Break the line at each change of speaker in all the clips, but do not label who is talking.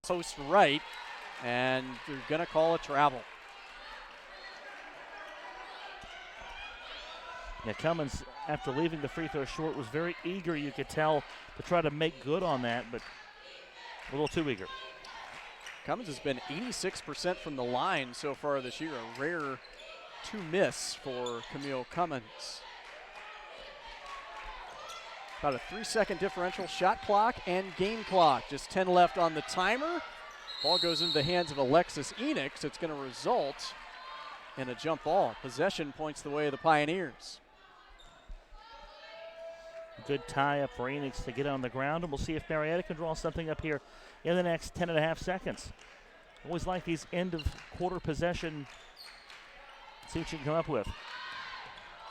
post right, and they're going to call a travel.
Yeah, Cummins, after leaving the free throw short, was very eager, you could tell, to try to make good on that, but a little too eager.
Cummins has been 86% from the line so far this year, a rare to miss for Camille Cummins. About a 3-second differential, shot clock and game clock. Just 10 left on the timer. Ball goes into the hands of Alexis Enix. It's going to result in a jump ball. Possession points the way of the Pioneers.
Good tie up for Enix to get on the ground, and we'll see if Marietta can draw something up here in the next 10.5 seconds. Always like these end of quarter possession. See what you can come up with.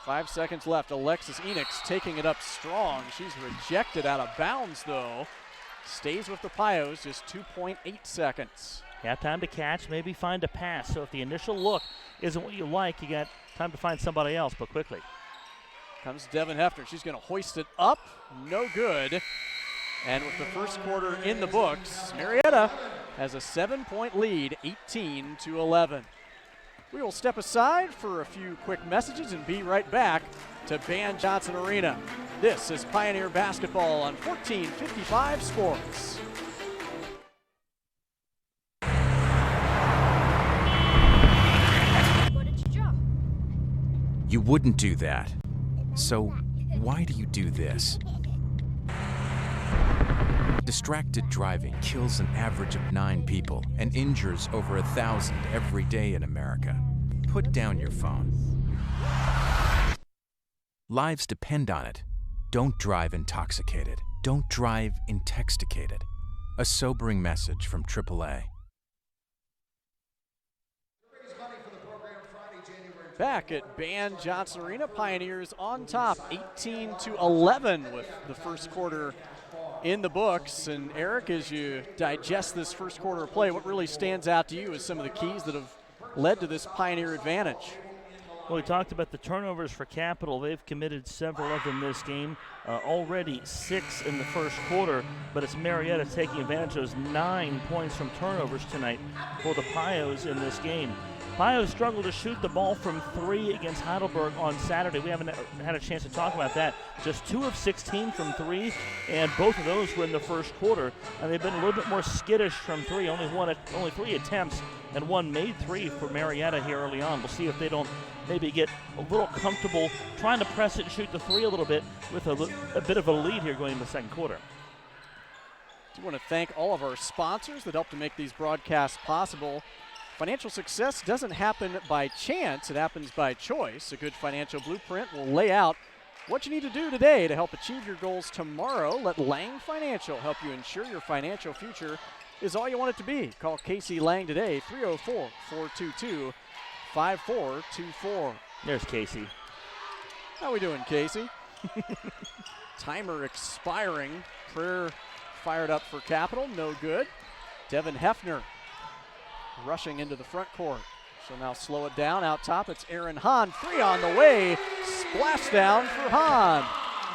5 seconds left. Alexis Enix taking it up strong. She's rejected out of bounds, though. Stays with the Pios, just 2.8 seconds.
Have time to catch, maybe find a pass. So if the initial look isn't what you like, you got time to find somebody else, but quickly.
Comes Devin Hefner. She's going to hoist it up. No good. And with the first quarter in the books, Marietta has a 7-point lead, 18-11. We will step aside for a few quick messages and be right back to Ban Johnson Arena. This is Pioneer Basketball on 1455 Sports.
What did you draw?
You wouldn't do that. So why do you do this? Distracted driving kills an average of 9 people and injures over 1,000 every day in America. Put down your phone. Lives depend on it. Don't drive intoxicated. Don't drive intoxicated. A sobering message from AAA.
Back at Ban Johnson Arena, Pioneers on top, 18-11 with the first quarter in the books. And Eric, as you digest this first quarter of play, what really stands out to you as some of the keys that have led to this Pioneer advantage?
Well, we talked about the turnovers for Capital. They've committed several of them this game. Already 6 in the first quarter, but it's Marietta taking advantage of those 9 points from turnovers tonight for the Pios in this game. Pios struggled to shoot the ball from 3 against Heidelberg on Saturday. We haven't had a chance to talk about that. Just 2 of 16 from 3, and both of those were in the first quarter. And they've been a little bit more skittish from 3. Only 3 attempts, and 1 made 3 for Marietta here early on. We'll see if they don't maybe get a little comfortable trying to press it and shoot the 3 a little bit with a bit of a lead here going into the second quarter.
I want to thank all of our sponsors that help to make these broadcasts possible. Financial success doesn't happen by chance, it happens by choice. A good financial blueprint will lay out what you need to do today to help achieve your goals tomorrow. Let Lang Financial help you ensure your financial future is all you want it to be. Call Casey Lang today, 304-422-5424.
There's Casey.
How we doing, Casey? Timer expiring. Prayer fired up for Capital, no good. Devin Hefner rushing into the front court. She'll now slow it down. Out top, it's Erin Hahn. 3 on the way. Splash down for Hahn.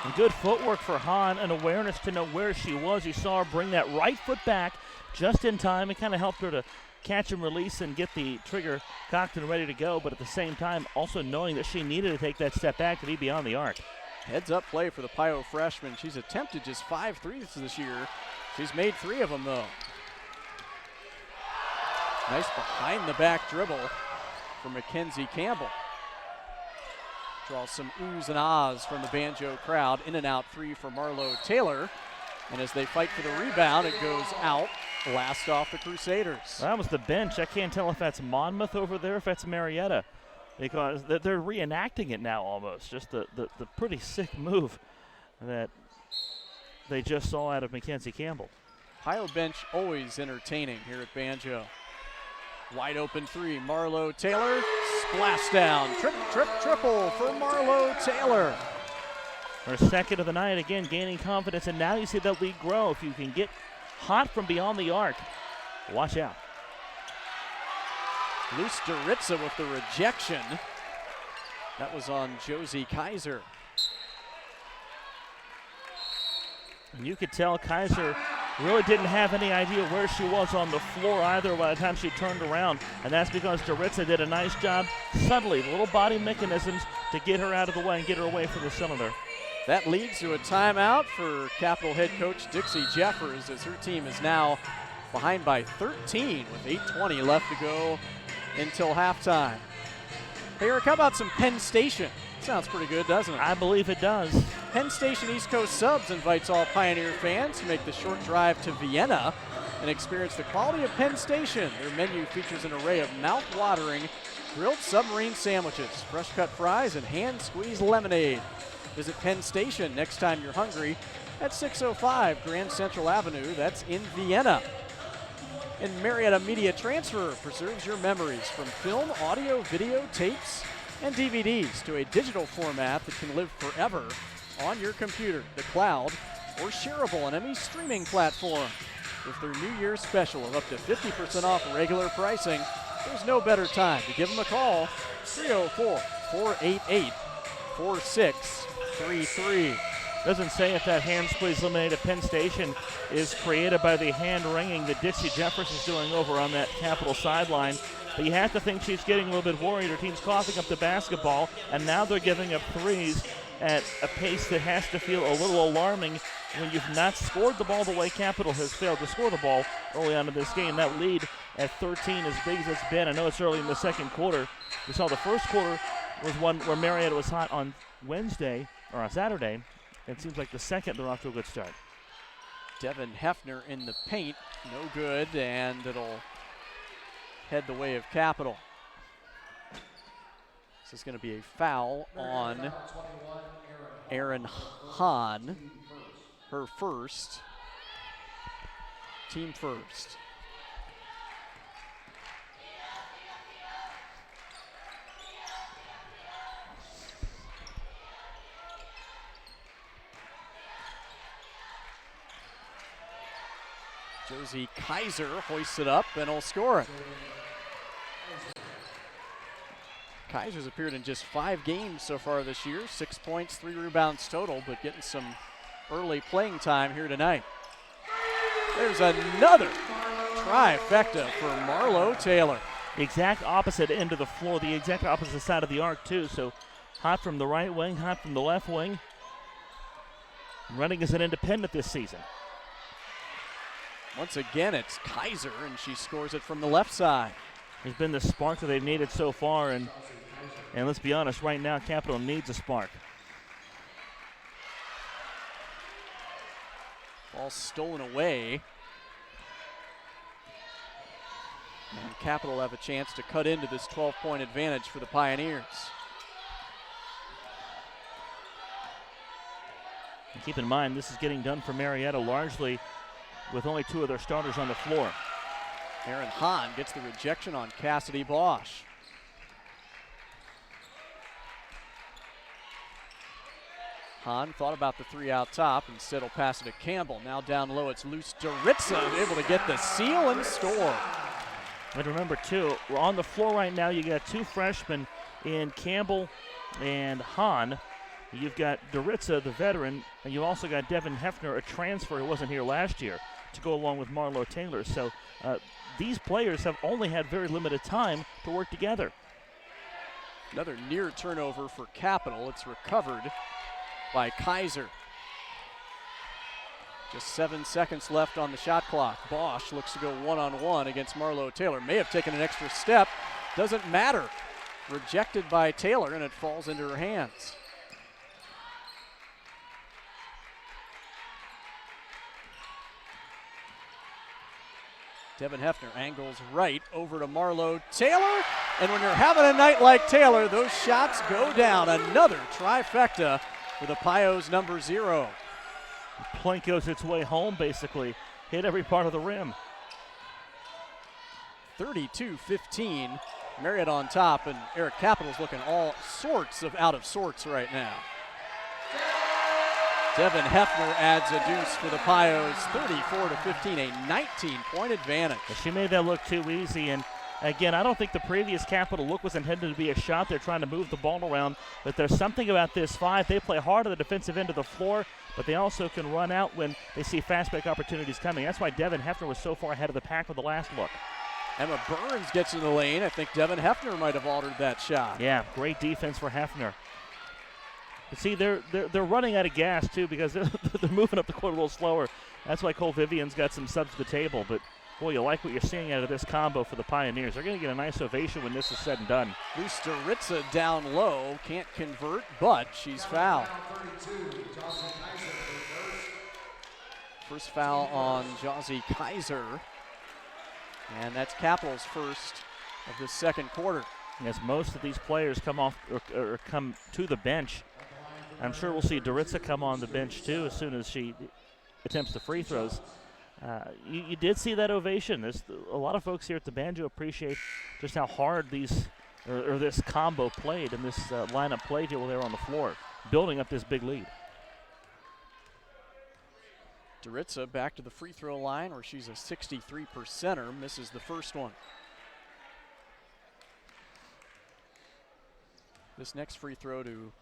And good footwork for Hahn and awareness to know where she was. You saw her bring that right foot back just in time. It kind of helped her to catch and release and get the trigger cocked and ready to go, but at the same time also knowing that she needed to take that step back to be beyond the arc.
Heads up play for the Pio freshman. She's attempted just 5 threes this year. She's made 3 of them, though. Nice behind the back dribble for Mackenzie Campbell. Draws some oohs and ahs from the Banjo crowd. In and out 3 for Marlo Taylor. And as they fight for the rebound, it goes out. Last off the Crusaders.
That was the bench. I can't tell if that's Monmouth over there, if that's Marietta, because they're reenacting it now almost. Just the pretty sick move that they just saw out of Mackenzie Campbell.
Pio bench always entertaining here at Banjo. Wide open 3, Marlo Taylor, splash down, triple for Marlo Taylor.
Her second of the night, again gaining confidence, and now you see the lead grow. If you can get hot from beyond the arc, watch out.
Luce Doritza with the rejection. That was on Josie Kaiser.
And you could tell Kaiser really didn't have any idea where she was on the floor either by the time she turned around, and that's because Doritza did a nice job subtly, the little body mechanisms to get her out of the way and get her away from the cylinder.
That leads to a timeout for Capital head coach Dixie Jeffers, as her team is now behind by 13 with 8:20 left to go until halftime. Hey, Eric, how about some Penn Station? Sounds pretty good, doesn't it?
I believe it does.
Penn Station East Coast Subs invites all Pioneer fans to make the short drive to Vienna and experience the quality of Penn Station. Their menu features an array of mouth-watering grilled submarine sandwiches, fresh-cut fries, and hand-squeezed lemonade. Visit Penn Station next time you're hungry at 605 Grand Central Avenue. That's in Vienna. And Marietta Media Transfer preserves your memories from film, audio, video, tapes, and DVDs to a digital format that can live forever on your computer, the cloud, or shareable on any streaming platform. With their New Year's special of up to 50% off regular pricing, there's no better time to give them a call. 304-488-4633.
Doesn't say if that hand squeeze lemonade at Penn Station is created by the hand wringing that Dixie Jeffers is doing over on that Capital sideline. But you have to think she's getting a little bit worried. Her team's coughing up the basketball, and now they're giving up threes at a pace that has to feel a little alarming when you've not scored the ball the way Capital has failed to score the ball early on in this game. That lead at 13, as big as it's been. I know it's early in the second quarter. We saw the first quarter was one where Marietta was hot on Wednesday, or on Saturday. It seems like the second they're off to a good start.
Devin Hefner in the paint, no good, and it'll head the way of Capital. This is going to be a foul on Erin Hahn, her first, team first. Josie Kaiser hoists it up and will score it. Kaiser's appeared in just 5 games so far this year, 6 points, 3 rebounds total, but getting some early playing time here tonight. There's another trifecta for Marlo Taylor.
The exact opposite end of the floor, the exact opposite side of the arc too. So hot from the right wing, hot from the left wing. Running as an independent this season.
Once again, it's Kaiser, and she scores it from the left side.
Has been the spark that they've needed so far, and let's be honest, right now Capital needs a spark.
Ball stolen away. And Capital have a chance to cut into this 12-point advantage for the Pioneers.
And keep in mind, this is getting done for Marietta largely with only 2 of their starters on the floor.
Erin Hahn gets the rejection on Cassidy Bosch. Hahn thought about the 3 out top, instead will pass it to Campbell. Now down low, it's loose. Doritza able to get the seal and score.
And remember too, we're on the floor right now. You got 2 freshmen in Campbell and Hahn. You've got Doritza, the veteran, and you've also got Devin Hefner, a transfer who wasn't here last year, to go along with Marlo Taylor. So these players have only had very limited time to work together.
Another near turnover for Capital. It's recovered by Kaiser. Just 7 seconds left on the shot clock. Bosch looks to go one-on-one against Marlo Taylor. May have taken an extra step. Doesn't matter. Rejected by Taylor, and it falls into her hands. Devin Hefner angles right over to Marlo Taylor. And when you're having a night like Taylor, those shots go down. Another trifecta for the Pios number 0.
Plank goes its way home, basically. Hit every part of the rim.
32-15. Marietta on top, and Eric Capital's looking all sorts of out of sorts right now. Devin Hefner adds a deuce for the Pios, 34-15, a 19-point advantage.
She made that look too easy, and again, I don't think the previous Capital look was intended to be a shot. They're trying to move the ball around, but there's something about this 5. They play hard on the defensive end of the floor, but they also can run out when they see fast break opportunities coming. That's why Devin Hefner was so far ahead of the pack with the last look.
Emma Burns gets in the lane. I think Devin Hefner might have altered that shot.
Yeah, great defense for Hefner. But see, they're running out of gas, too, because they're moving up the court a little slower. That's why Cole Vivian's got some subs to the table. But, boy, you like what you're seeing out of this combo for the Pioneers. They're going to get a nice ovation when this is said and done.
Lustaritsa down low, can't convert, but she's fouled. First foul on Josie Kaiser. And that's Capital's first of the second quarter.
As most of these players come off or come to the bench, I'm sure we'll see Doritza come on the bench too as soon as she attempts the free throws. You did see that ovation. There's a lot of folks here at the Banjo appreciate just how hard these or this combo played and this lineup played here while they were on the floor, building up this big lead.
Doritza back to the free throw line where she's a 63%er, misses the first one. This next free throw to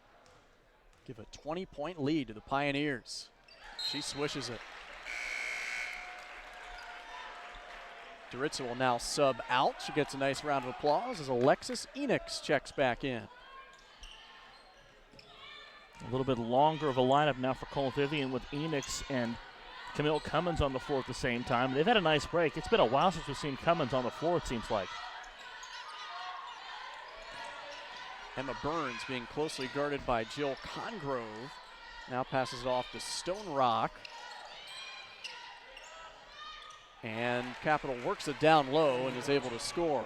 give a 20-point lead to the Pioneers. She swishes it. Doritza will now sub out. She gets a nice round of applause as Alexis Enix checks back in.
A little bit longer of a lineup now for Cole Vivian with Enix and Camille Cummins on the floor at the same time. They've had a nice break. It's been a while since we've seen Cummins on the floor, it seems like.
Emma Burns being closely guarded by Jill Congrove. Now passes it off to Stone Rock. And Capital works it down low and is able to score.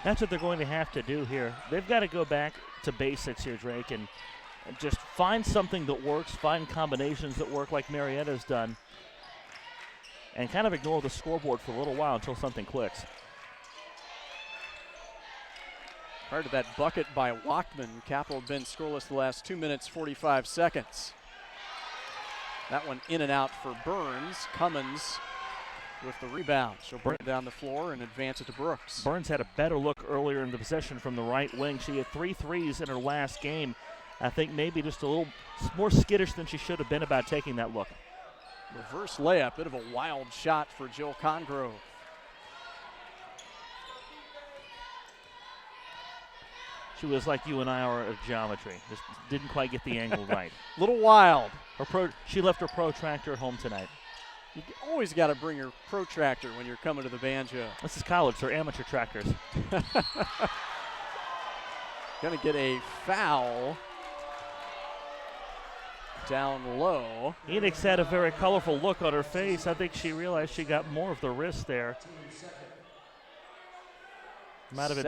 That's what they're going to have to do here. They've got to go back to basics here, Drake, and just find something that works, find combinations that work like Marietta's done, and kind of ignore the scoreboard for a little while until something clicks.
Prior to that bucket by Walkman, Capital had been scoreless the last 2 minutes, 45 seconds. That one in and out for Burns. Cummins with the rebound. She'll bring it down the floor and advance it to Brooks.
Burns had a better look earlier in the possession from the right wing. She had 3 threes in her last game. I think maybe just a little more skittish than she should have been about taking that look.
Reverse layup, bit of a wild shot for Jill Congrove.
She was like you and I are of geometry. Just didn't quite get the angle right.
Little wild.
She left her protractor at home tonight.
You always got to bring your protractor when you're coming to the Banjo.
This is college. They're amateur tractors.
Going to get a foul down low.
Enix had a very colorful look on her face. I think she realized she got more of the wrist there. Might have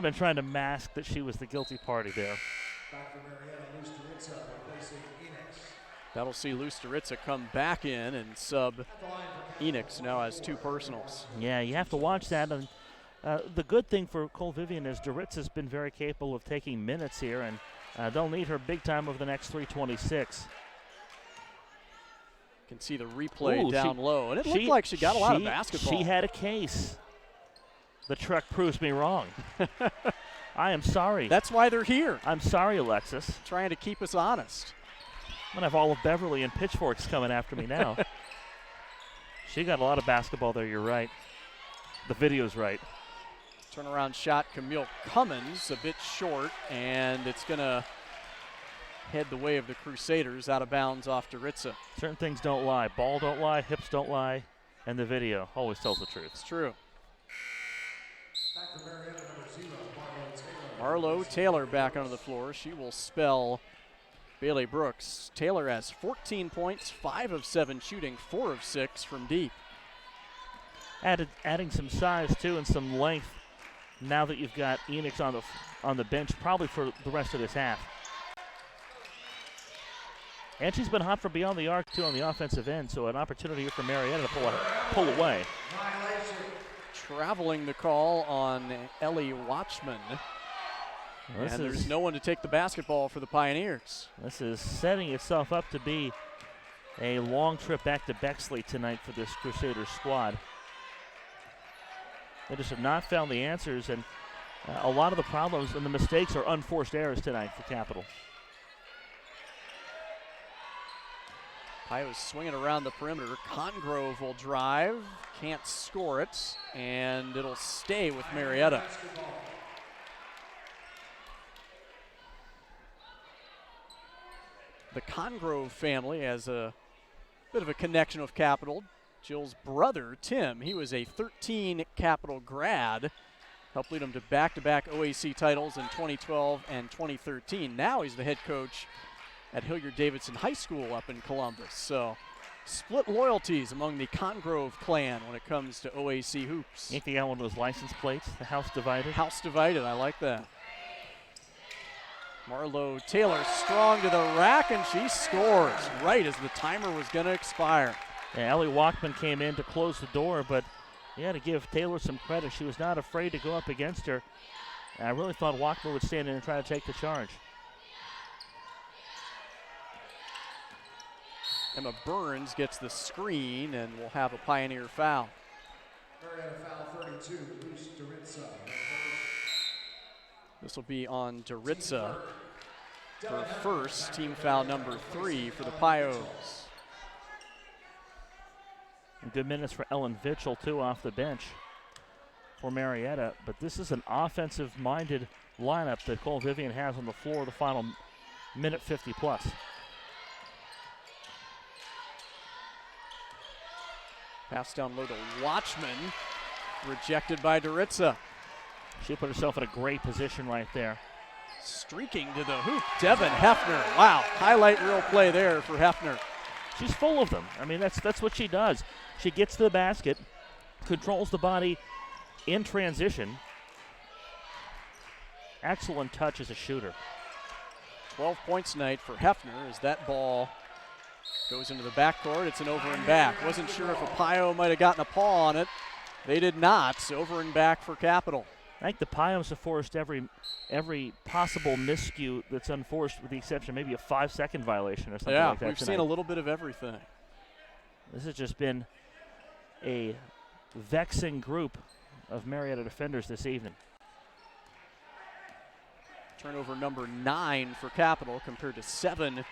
been trying to mask that she was the guilty party there.
That'll see Lustaritsa come back in and sub Enix now has 2 personals.
Yeah, you have to watch that. And the good thing for Cole Vivian is Doritza's been very capable of taking minutes here, and they'll need her big time over the next 3:26.
Can see the replay down low, and it looked like she got a lot of basketball.
She had a case. The truck proves me wrong. I am sorry.
That's why they're here.
I'm sorry, Alexis.
Trying to keep us honest.
I'm going to have all of Beverly and pitchforks coming after me now. She got a lot of basketball there, you're right. The video's right.
Turnaround shot, Camille Cummins, a bit short, and it's going to head the way of the Crusaders out of bounds off Doritza.
Certain things don't lie. Ball don't lie, hips don't lie, and the video always tells the truth.
It's true. Marlo Taylor back onto the floor. She will spell Bailey Brooks. Taylor has 14 points, 5 of 7 shooting, 4 of 6 from deep.
Adding some size, too, and some length now that you've got Enix on the bench probably for the rest of this half. And she's been hot from beyond the arc, too, on the offensive end, so an opportunity here for Marietta to pull away.
Traveling the call on Ellie Watchman. And there's no one to take the basketball for the Pioneers.
This is setting itself up to be a long trip back to Bexley tonight for this Crusaders squad. They just have not found the answers, and a lot of the problems and the mistakes are unforced errors tonight for Capital.
Ohio's swinging around the perimeter. Congrove will drive, can't score it, and it'll stay with Marietta. The Congrove family has a bit of a connection with Capital. Jill's brother, Tim, he was a 13 Capital grad, helped lead them to back-to-back OAC titles in 2012 and 2013. Now he's the head coach at Hilliard-Davidson High School up in Columbus. So split loyalties among the Congrove clan when it comes to OAC hoops.
You think got one of those license plates, the house divided?
House divided, I like that. Marlo Taylor strong to the rack, and she scores right as the timer was going to expire.
Yeah, Ellie Walkman came in to close the door, but you got to give Taylor some credit. She was not afraid to go up against her. And I really thought Walkman would stand in and try to take the charge.
Emma Burns gets the screen, and we'll have a Pioneer foul.
Marietta foul 32, Luce Doritza.
This will be on Doritza, her first, team foul number 3 for the Pios.
And good minutes for Ellen Vitchell, too, off the bench for Marietta. But this is an offensive-minded lineup that Cole Vivian has on the floor the final minute 50 plus.
Pass down low to Watchman, rejected by Doritza.
She put herself in a great position right there.
Streaking to the hoop, Devin Hefner. Wow, highlight reel play there for Hefner.
She's full of them. I mean, that's what she does. She gets to the basket, controls the body in transition. Excellent touch as a shooter.
12 points tonight for Hefner as that ball goes into the backcourt. It's an over and back. Wasn't sure if a Pio might have gotten a paw on it. They did not. Over and back for Capital.
I think the Pios have forced every possible miscue that's unforced, with the exception maybe a 5-second violation or something like that.
We've seen a little bit of everything.
This has just been a vexing group of Marietta defenders this evening.
Turnover number 9 for Capital compared to 7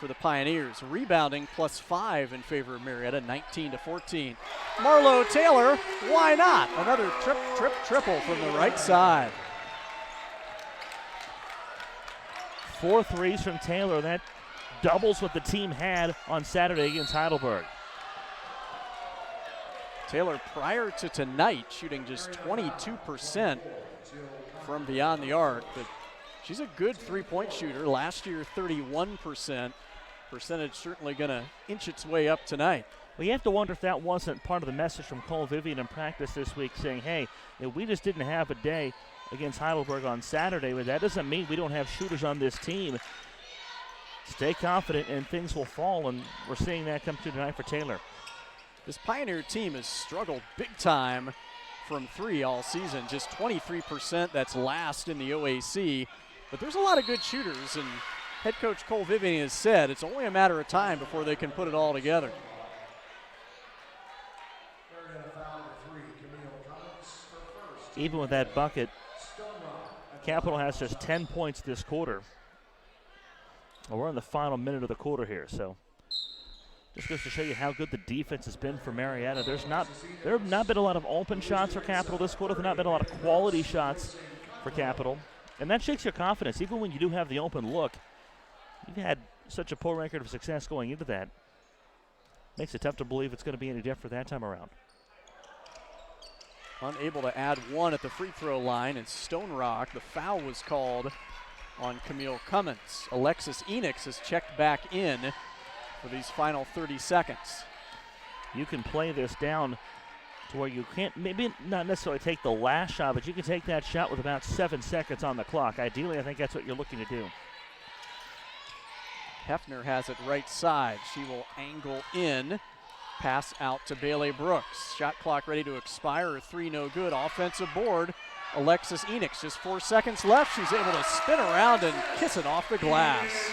for the Pioneers. Rebounding +5 in favor of Marietta, 19-14. Marlo Taylor, why not? Another triple from the right side.
4 threes from Taylor. That doubles what the team had on Saturday against Heidelberg.
Taylor, prior to tonight, shooting just 22% from beyond the arc, but she's a good three-point shooter. Last year, 31%. Percentage certainly going to inch its way up tonight.
Well, you have to wonder if that wasn't part of the message from Cole Vivian in practice this week, saying, hey, we just didn't have a day against Heidelberg on Saturday, but that doesn't mean we don't have shooters on this team. Stay confident and things will fall, and we're seeing that come through tonight for Taylor.
This Pioneer team has struggled big time from 3 all season, just 23%. That's last in the OAC, but there's a lot of good shooters, and head coach Cole Vivian has said it's only a matter of time before they can put it all together.
Even with that bucket, Capital has just 10 points this quarter. Well, we're in the final minute of the quarter here, so just goes to show you how good the defense has been for Marietta. There have not been a lot of open shots for Capital this quarter. There have not been a lot of quality shots for Capital, and that shakes your confidence. Even when you do have the open look, you've had such a poor record of success going into that. Makes it tough to believe it's going to be any different that time around.
Unable to add one at the free throw line, and Stone Rock, the foul was called on Camille Cummins. Alexis Enix has checked back in for these final 30 seconds.
You can play this down to where you can't, maybe not necessarily take the last shot, but you can take that shot with about 7 seconds on the clock. Ideally, I think that's what you're looking to do.
Hefner has it right side. She will angle in. Pass out to Bailey Brooks. Shot clock ready to expire. A 3 no good. Offensive board. Alexis Enix, just 4 seconds left. She's able to spin around and kiss it off the glass.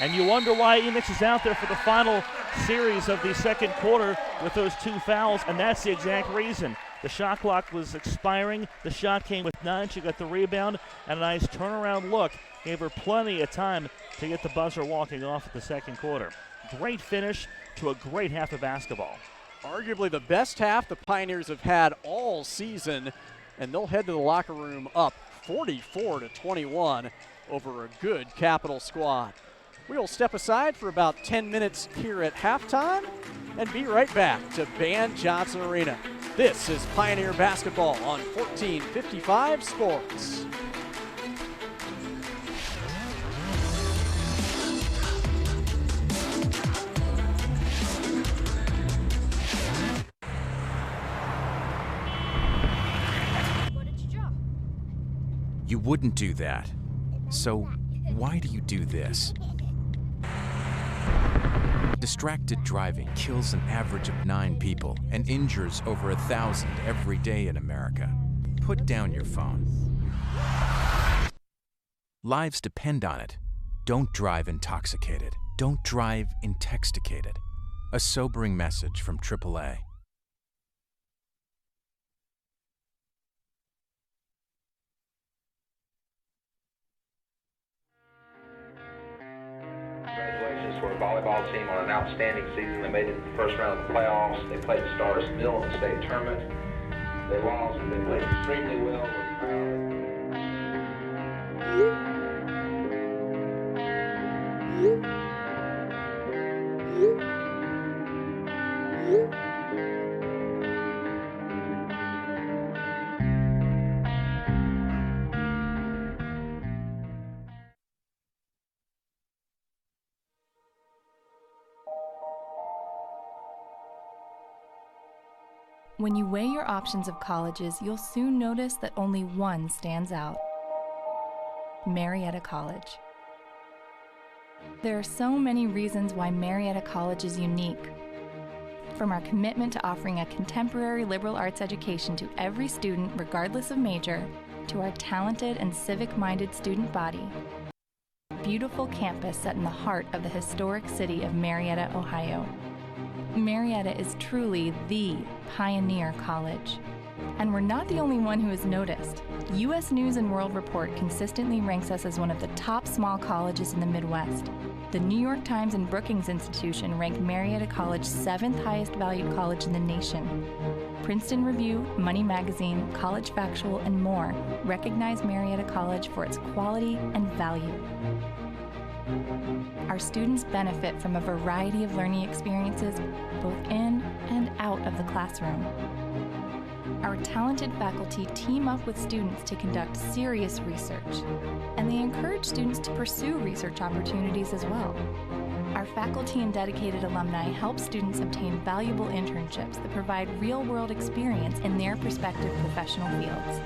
And you wonder why Enix is out there for the final series of the second quarter with those 2 fouls, and that's the exact reason. The shot clock was expiring. The shot came with 9. She got the rebound and a nice turnaround look. Gave her plenty of time to get the buzzer walking off at the second quarter. Great finish to a great half of basketball.
Arguably the best half the Pioneers have had all season, and they'll head to the locker room up 44-21 over a good Capital squad. We'll step aside for about 10 minutes here at halftime and be right back to Van Johnson Arena. This is Pioneer Basketball on 1455 Sports.
You wouldn't do that. So why do you do this? Distracted driving kills an average of 9 people and injures over 1,000 every day in America. Put down your phone. Lives depend on it. Don't drive intoxicated. Don't drive intoxicated. A sobering message from AAA.
Congratulations to our volleyball team on an outstanding season. They made it to the first round of the playoffs. They played Stars Mill in the state tournament. They lost, but they played extremely well.
When you weigh your options of colleges, you'll soon notice that only one stands out: Marietta College. There are so many reasons why Marietta College is unique. From our commitment to offering a contemporary liberal arts education to every student, regardless of major, to our talented and civic-minded student body. Beautiful campus set in the heart of the historic city of Marietta, Ohio. Marietta is truly the pioneer college. And we're not the only one who has noticed. U.S. News & World Report consistently ranks us as one of the top small colleges in the Midwest. The New York Times and Brookings Institution rank Marietta College 7th highest valued college in the nation. Princeton Review, Money Magazine, College Factual, and more recognize Marietta College for its quality and value. Our students benefit from a variety of learning experiences, both in and out of the classroom. Our talented faculty team up with students to conduct serious research, and they encourage students to pursue research opportunities as well. Our faculty and dedicated alumni help students obtain valuable internships that provide real-world experience in their respective professional fields.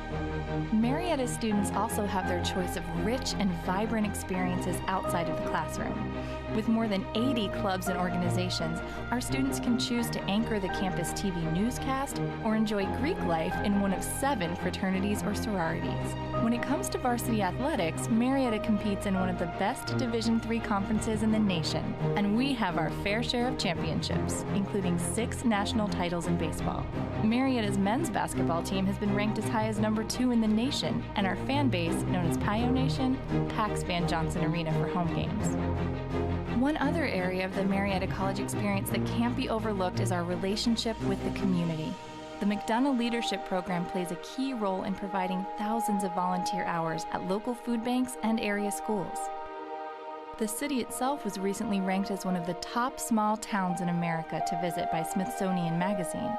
Marietta students also have their choice of rich and vibrant experiences outside of the classroom. With more than 80 clubs and organizations, our students can choose to anchor the campus TV newscast or enjoy Greek life in one of 7 fraternities or sororities. When it comes to varsity athletics, Marietta competes in one of the best Division III conferences in the nation, and we have our fair share of championships, including 6 national titles in baseball. Marietta's men's basketball team has been ranked as high as number 2 in the nation, and our fan base, known as Pio Nation, packs Van Johnson Arena for home games. One other area of the Marietta College experience that can't be overlooked is our relationship with the community. The McDonough Leadership Program plays a key role in providing thousands of volunteer hours at local food banks and area schools. The city itself was recently ranked as one of the top small towns in America to visit by Smithsonian Magazine.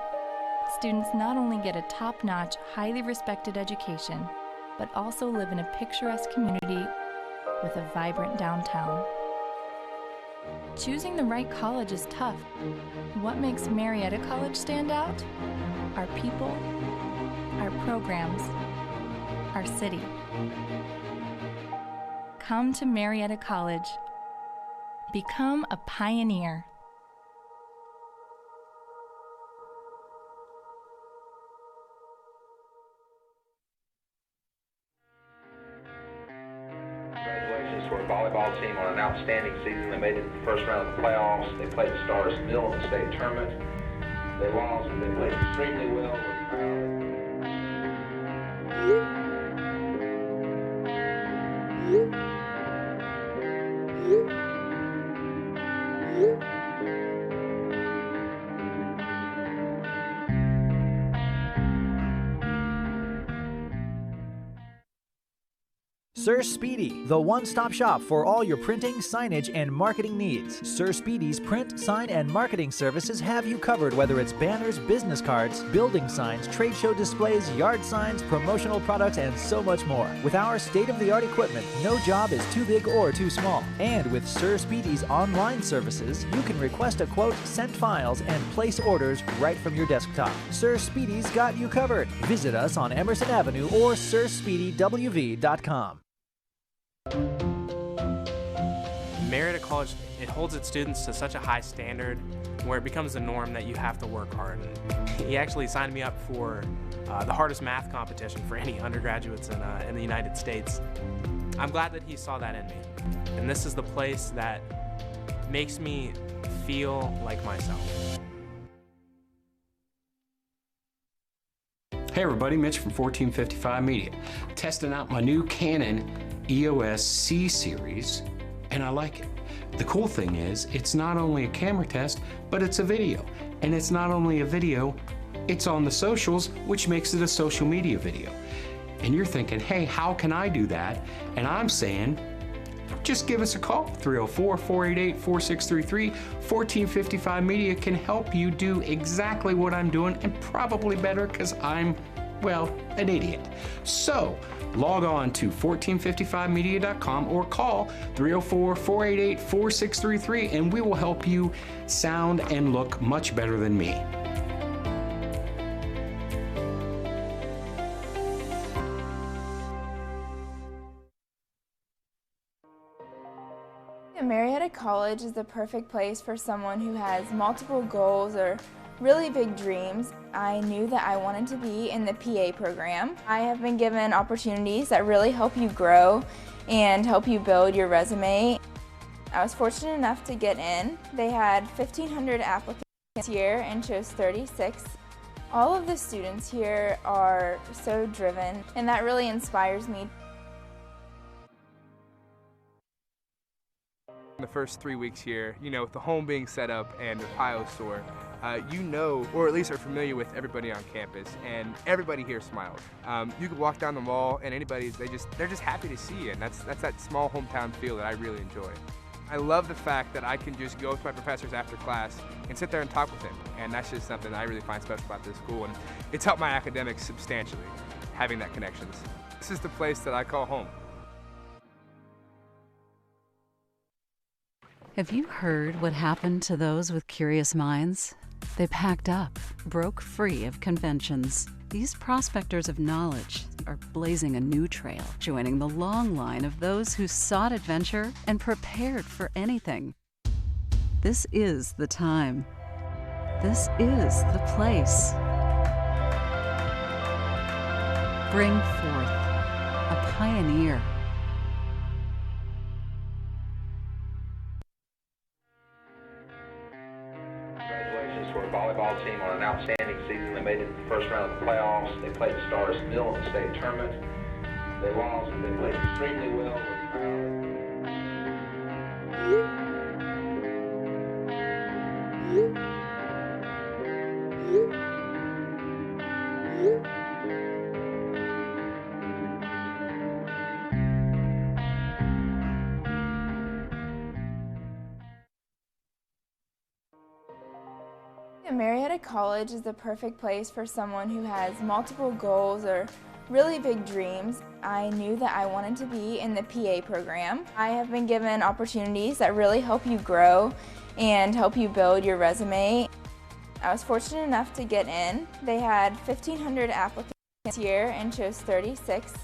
Students not only get a top-notch, highly respected education, but also live in a picturesque community with a vibrant downtown. Choosing the right college is tough. What makes Marietta College stand out? Our people, our programs, our city. Come to Marietta College. Become a pioneer.
Congratulations to our volleyball team on an outstanding season. They made it to the first round of the playoffs. They played Stars Mill in the state tournament. They lost, but they played extremely well. We're proud.
Sir Speedy, the one-stop shop for all your printing, signage, and marketing needs. Sir Speedy's print, sign, and marketing services have you covered, whether it's banners, business cards, building signs, trade show displays, yard signs, promotional products, and so much more. With our state-of-the-art equipment, no job is too big or too small. And with Sir Speedy's online services, you can request a quote, send files, and place orders right from your desktop. Sir Speedy's got you covered. Visit us on Emerson Avenue or SirSpeedyWV.com.
Marietta College, it holds its students to such a high standard where it becomes the norm that you have to work hard. He actually signed me up for the hardest math competition for any undergraduates in the United States. I'm glad that he saw that in me. And this is the place that makes me feel like myself.
Hey everybody, Mitch from 1455 Media. Testing out my new Canon EOS C series, and I like it. The cool thing is, it's not only a camera test, but it's a video. And it's not only a video, it's on the socials, which makes it a social media video. And you're thinking, hey, how can I do that? And I'm saying, just give us a call, 304-488-4633. 1455 Media can help you do exactly what I'm doing, and probably better, because I'm, well, an idiot. So, log on to 1455media.com or call 304-488-4633, and we will help you sound and look much better than me.
Marietta College is the perfect place for someone who has multiple goals or really big dreams. I knew that I wanted to be in the PA program. I have been given opportunities that really help you grow and help you build your resume. I was fortunate enough to get in. They had 1,500 applicants here and chose 36. All of the students here are so driven, and that really inspires me.
The first 3 weeks here, with the home being set up and the PIO store, or at least are familiar with everybody on campus, and everybody here smiles. You could walk down the mall and they're just happy to see you, and that's that small hometown feel that I really enjoy. I love the fact that I can just go with my professors after class and sit there and talk with them, and that's just something that I really find special about this school, and it's helped my academics substantially, having that connections. This is the place that I call home.
Have you heard what happened to those with curious minds? They packed up, broke free of conventions. These prospectors of knowledge are blazing a new trail, joining the long line of those who sought adventure and prepared for anything. This is the time. This is the place. Bring forth a pioneer.
Volleyball team on an outstanding season. They made it to the first round of the playoffs. They played the Stars Mill in the state tournament. They lost, but they played extremely well.
Marietta College is the perfect place for someone who has multiple goals or really big dreams. I knew that I wanted to be in the PA program. I have been given opportunities that really help you grow and help you build your resume. I was fortunate enough to get in. They had 1,500 applicants here and chose 36.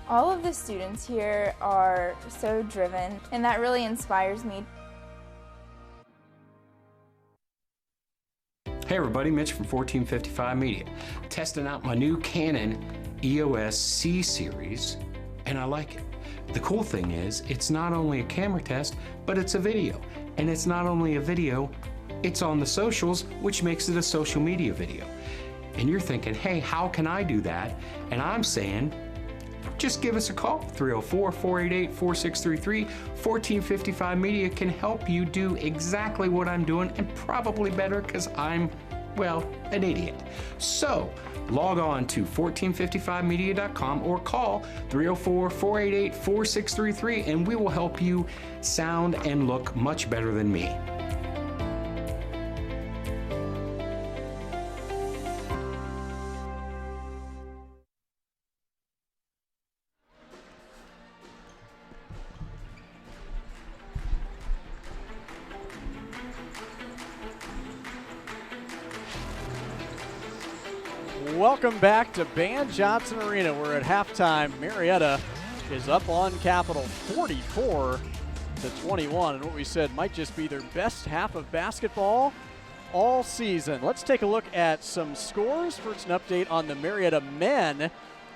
All of the students here are so driven, and that really inspires me.
Hey everybody, Mitch from 1455 Media. Testing out my new Canon EOS C series, and I like it. The cool thing is, it's not only a camera test, but it's a video. And it's not only a video, it's on the socials, which makes it a social media video. And you're thinking, hey, how can I do that? And I'm saying, just give us a call, 304-488-4633. 1455 Media can help you do exactly what I'm doing, and probably better, because I'm, well, an idiot. So, log on to 1455media.com or call 304-488-4633 and we will help you sound and look much better than me.
Welcome back to Ban Johnson Arena. We're at halftime. Marietta is up on Capital 44-21, and what we said might just be their best half of basketball all season. Let's take a look at some scores. First, an update on the Marietta men.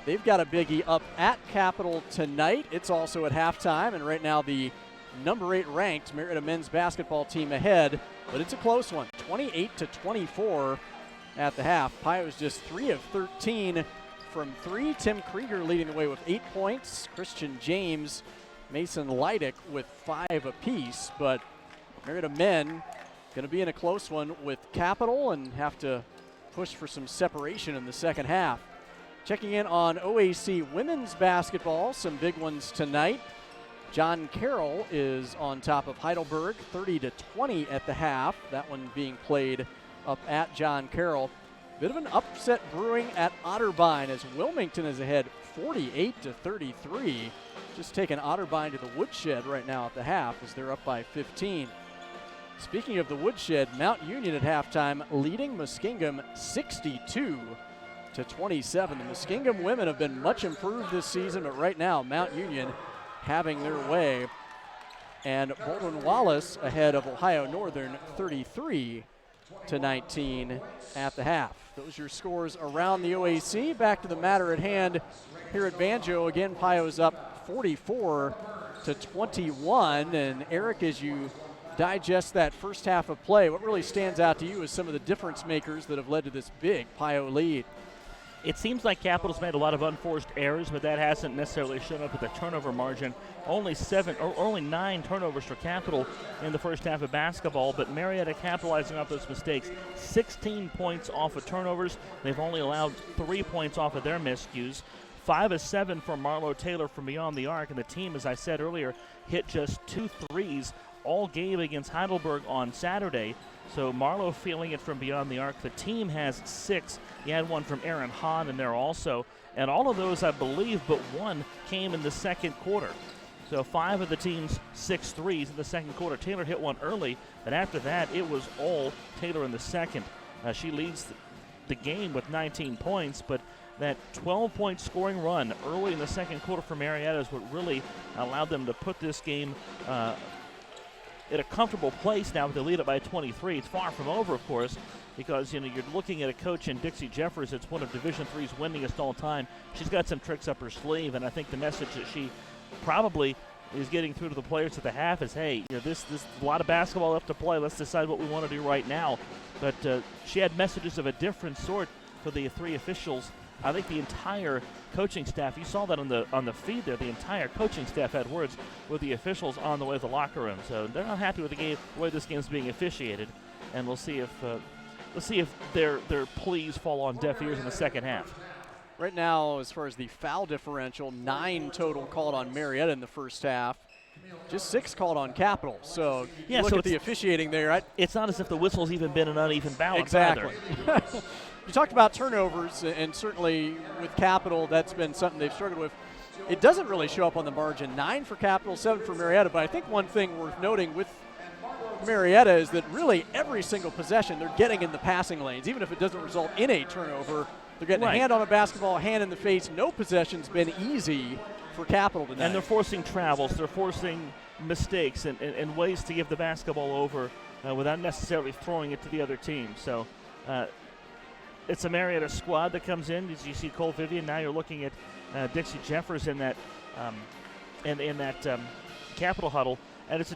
They've got a biggie up at Capital tonight. It's also at halftime, and right now the number 8 ranked Marietta men's basketball team ahead, but it's a close one, 28-24. At the half. Pio's just 3 of 13 from 3. Tim Krieger leading the way with 8 points. Christian James, Mason Leidick with 5 apiece. But Marietta men going to be in a close one with Capital and have to push for some separation in the second half. Checking in on OAC women's basketball, some big ones tonight. John Carroll is on top of Heidelberg, 30-20 at the half. That one being played up at John Carroll. Bit of an upset brewing at Otterbein as Wilmington is ahead 48-33. Just taking Otterbein to the woodshed right now at the half as they're up by 15. Speaking of the woodshed, Mount Union at halftime leading Muskingum 62-27. The Muskingum women have been much improved this season, but right now Mount Union having their way. And Baldwin Wallace ahead of Ohio Northern 33-19 at the half. Those are your scores around the OAC. Back to the matter at hand here at Banjo. Again, Pio's up 44-21. And Eric, as you digest that first half of play, what really stands out to you is some of the difference makers that have led to this big Pio lead?
It seems like Capital's made a lot of unforced errors, but that hasn't necessarily shown up at the turnover margin. Only 9 turnovers for Capital in the first half of basketball, but Marietta capitalizing off those mistakes. 16 points off of turnovers. They've only allowed 3 points off of their miscues. 5 of 7 for Marlo Taylor from beyond the arc, and the team, as I said earlier, hit just 2 threes all game against Heidelberg on Saturday. So Marlo feeling it from beyond the arc. The team has 6. You had one from Aaron Hahn in there also. And all of those, I believe, but one came in the second quarter. So 5 of the team's 6 threes in the second quarter. Taylor hit one early, but after that, it was all Taylor in the second. She leads the game with 19 points, but that 12-point scoring run early in the second quarter for Marietta is what really allowed them to put this game at a comfortable place now with the lead up by 23. It's far from over, of course, because you're looking at a coach in Dixie Jeffers that's one of Division III's winningest all time. She's got some tricks up her sleeve, and I think the message that she probably is getting through to the players at the half is, hey, this a lot of basketball left to play. Let's decide what we want to do right now. But she had messages of a different sort for the 3 officials. I think the entire coaching staff, you saw that on the feed there, the entire coaching staff had words with the officials on the way to the locker room. So they're not happy with the way this game's being officiated, and we'll see if their pleas fall on deaf ears in the second half.
Right now, as far as the foul differential, 9 total called on Marietta in the first half. Just 6 called on Capital. So look at the officiating there.
It's not as if the whistle's even been an uneven balance.
Exactly. You talked about turnovers, and certainly with Capital, that's been something they've struggled with. It doesn't really show up on the margin. 9 for Capital, 7 for Marietta. But I think one thing worth noting with Marietta is that really every single possession they're getting in the passing lanes, even if it doesn't result in a turnover. They're getting a hand on a basketball, a hand in the face. No possession's been easy for Capital tonight.
And they're forcing travels. They're forcing mistakes and ways to give the basketball over without necessarily throwing it to the other team. So it's a Marietta squad that comes in. As you see Cole Vivian, now you're looking at Dixie Jeffers in that Capital huddle. And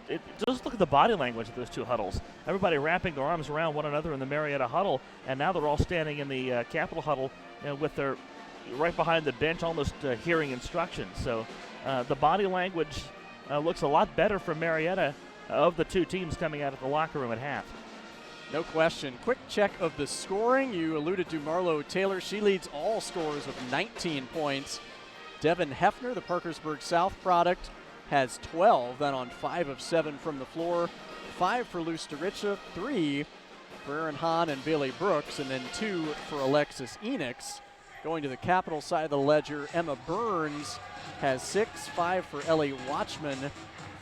just look at the body language of those 2 huddles. Everybody wrapping their arms around one another in the Marietta huddle, and now they're all standing in the Capital huddle with their right behind the bench, almost hearing instructions. So the body language looks a lot better for Marietta of the 2 teams coming out of the locker room at half.
No question. Quick check of the scoring. You alluded to Marlo Taylor. She leads all scorers with 19 points. Devin Hefner, the Parkersburg South product, has 12, then on 5 of 7 from the floor. 5 for Luz Durica, 3 for Erin Hahn and Bailey Brooks, and then 2 for Alexis Enix. Going to the Capital side of the ledger, Emma Burns has 6, 5 for Ellie Watchman,